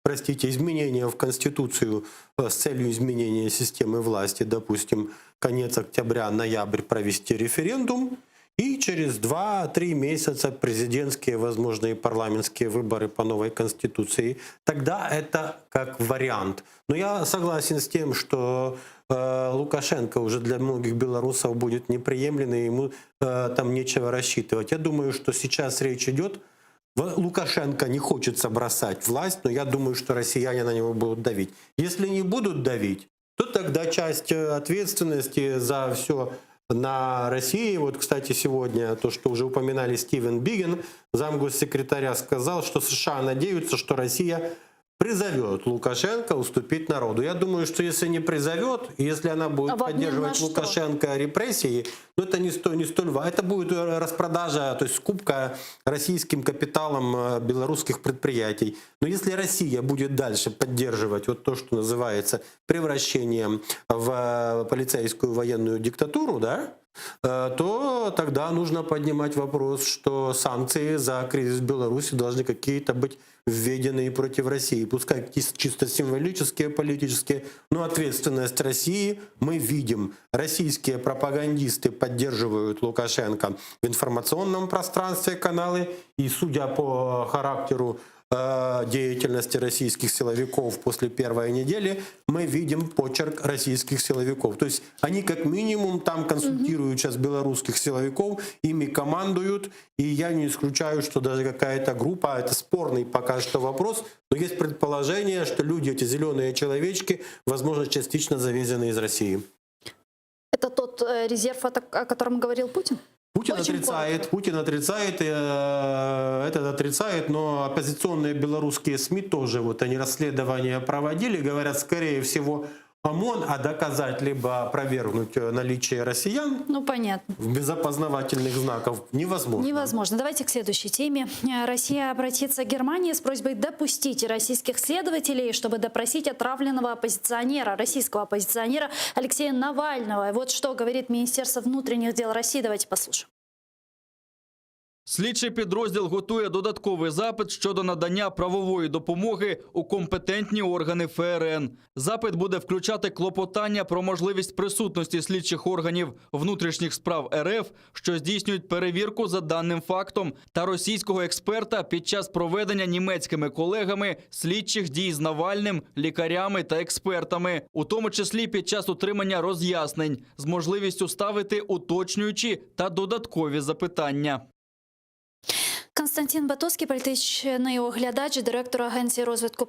простите, изменения в Конституцию с целью изменения системы власти, допустим, конец октября, ноябрь провести референдум, и через 2-3 месяца президентские, возможные парламентские выборы по новой Конституции. Тогда это как вариант. Но я согласен с тем, что Лукашенко уже для многих белорусов будет неприемлем, и ему там нечего рассчитывать. Я думаю, что сейчас речь идет, Лукашенко не хочется бросать власть, но я думаю, что россияне на него будут давить. Если не будут давить, то тогда часть ответственности за все на России. Вот, кстати, сегодня то, что уже упоминали, Стивен Биген, замгоссекретаря, сказал, что США надеются, что Россия призовет Лукашенко уступить народу. Я думаю, что если не призовет, если она будет поддерживать Лукашенко репрессии, ну это не столь важно. Это будет распродажа, то есть скупка российским капиталом белорусских предприятий. Но если Россия будет дальше поддерживать вот то, что называется превращением в полицейскую военную диктатуру, да, то тогда нужно поднимать вопрос, что санкции за кризис в Беларуси должны какие-то быть введены против России. Пускай чисто символические, политические, но ответственность России мы видим. Российские пропагандисты поддерживают Лукашенко в информационном пространстве, каналы, и судя по характеру деятельности российских силовиков после первой недели, мы видим почерк российских силовиков. То есть они как минимум там консультируют сейчас белорусских силовиков, ими командуют, и я не исключаю, что даже какая-то группа, это спорный пока что вопрос, но есть предположение, что люди, эти зеленые человечки, возможно, частично завезены из России. Это тот резерв, о котором говорил Путин? Путин отрицает, этот отрицает, но оппозиционные белорусские СМИ тоже, вот они расследования проводили, говорят, скорее всего, ОМОН, а доказать либо опровергнуть наличие россиян, ну, понятно, без опознавательных знаков невозможно. Невозможно. Давайте к следующей теме. Россия обратится к Германии с просьбой допустить российских следователей, чтобы допросить отравленного оппозиционера, российского оппозиционера Алексея Навального. Вот что говорит Министерство внутренних дел России. Давайте послушаем. Слідчий підрозділ готує додатковий запит щодо надання правової допомоги у компетентні органи ФРН. Запит буде включати клопотання про можливість присутності слідчих органів внутрішніх справ РФ, що здійснюють перевірку за даним фактом, та російського експерта під час проведення німецькими колегами слідчих дій з Навальним, лікарями та експертами, у тому числі під час отримання роз'яснень, з можливістю ставити уточнюючі та додаткові запитання. Константин Батоцький, політичний оглядач, директор Агенції розвитку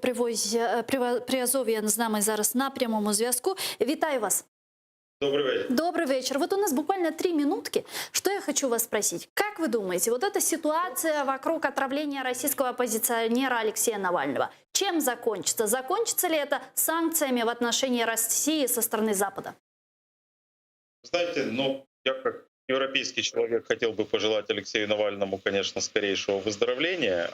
Приазов'я, з нами зараз на прямому зв'язку. Вітаю вас. Добрый вечер. Добрый вечер. Вот у нас буквально 3 минутки. Что я хочу вас спросить? Как вы думаете, вот эта ситуация вокруг отравления российского оппозиционера Алексея Навального, чем закончится? Закончится ли это санкциями в отношении России со стороны Запада? Знаете, я как европейский человек хотел бы пожелать Алексею Навальному, конечно, скорейшего выздоровления.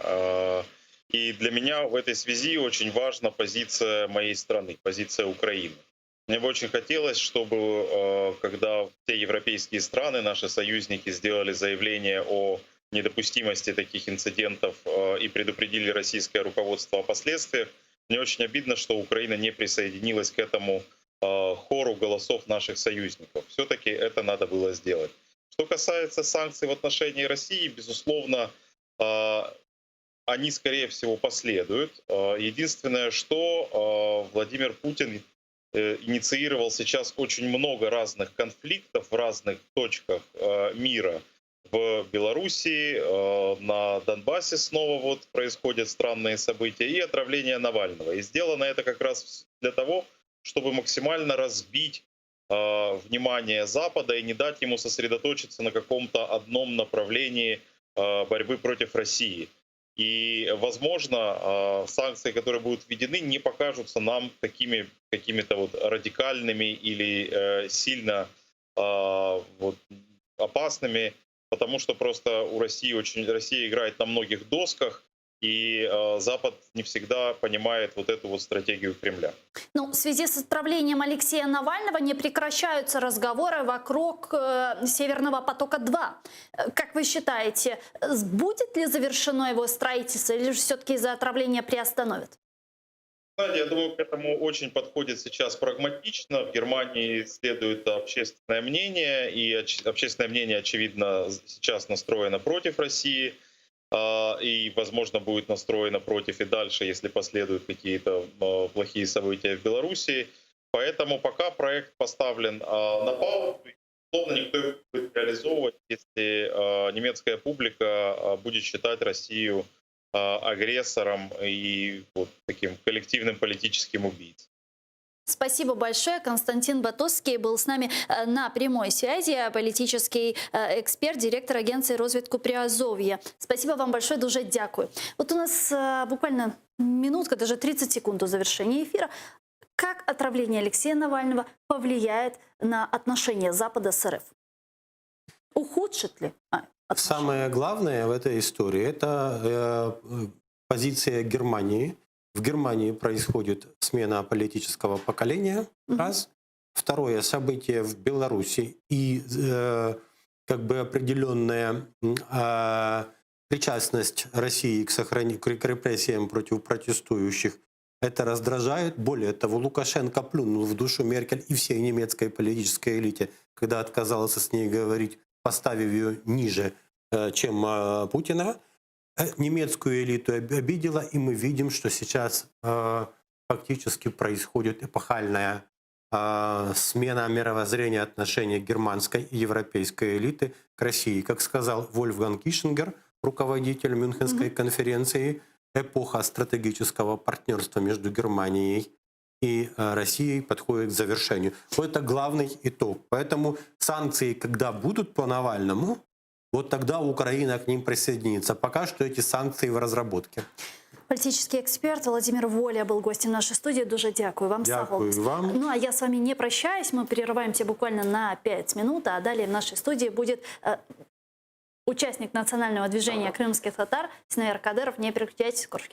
И для меня в этой связи очень важна позиция моей страны, позиция Украины. Мне бы очень хотелось, чтобы когда все европейские страны, наши союзники, сделали заявление о недопустимости таких инцидентов и предупредили российское руководство о последствиях, мне очень обидно, что Украина не присоединилась к этому хору голосов наших союзников. Все-таки это надо было сделать. Что касается санкций в отношении России, безусловно, они, скорее всего, последуют. Единственное, что Владимир Путин инициировал сейчас очень много разных конфликтов в разных точках мира. В Белоруссии, на Донбассе снова происходят странные события и отравление Навального. И сделано это как раз для того, чтобы максимально разбить внимание Запада и не дать ему сосредоточиться на каком-то одном направлении борьбы против России. И, возможно, санкции, которые будут введены, не покажутся нам такими какими-то радикальными или сильно опасными, потому что просто Россия играет на многих досках, и Запад не всегда понимает эту стратегию Кремля. В связи с отравлением Алексея Навального не прекращаются разговоры вокруг Северного потока-2. Как вы считаете, будет ли завершено его строительство, или же все-таки из-за отравления приостановят? Я думаю, к этому очень подходит сейчас прагматично. В Германии следует общественное мнение, и общественное мнение, очевидно, сейчас настроено против России. И, возможно, будет настроена против и дальше, если последуют какие-то плохие события в Беларуси. Поэтому пока проект поставлен на паузу, условно никто его не будет реализовывать, если немецкая публика будет считать Россию агрессором и таким коллективным политическим убийцей. Спасибо большое. Константин Батоцький был с нами на прямой связи, политический эксперт, директор Агенции розвитку Приазов'я. Спасибо вам большое, дуже дякую. Вот у нас буквально минутка, даже 30 секунд до завершения эфира. Как отравление Алексея Навального повлияет на отношения Запада с РФ? Ухудшит ли? Самое главное в этой истории – это позиция Германии. В Германии происходит смена политического поколения, раз. Второе, событие в Беларуси и определенная причастность России к репрессиям против протестующих. Это раздражает. Более того, Лукашенко плюнул в душу Меркель и всей немецкой политической элите, когда отказался с ней говорить, поставив ее ниже, чем Путина. Немецкую элиту обидела, и мы видим, что сейчас фактически происходит эпохальная смена мировоззрения отношений германской и европейской элиты к России. Как сказал Вольфганг Кишингер, руководитель Мюнхенской конференции, эпоха стратегического партнерства между Германией и Россией подходит к завершению. Это главный итог. Поэтому санкции, когда будут по Навальному, тогда Украина к ним присоединится. Пока что эти санкции в разработке. Политический эксперт Владимир Воля был гостем нашей студии. Дуже дякую вам. Дякую вам. А я с вами не прощаюсь. Мы прерываемся буквально на 5 минут. А далее в нашей студии будет участник национального движения крымских татар Синаяр Кадыров. Не переключайтесь, скоро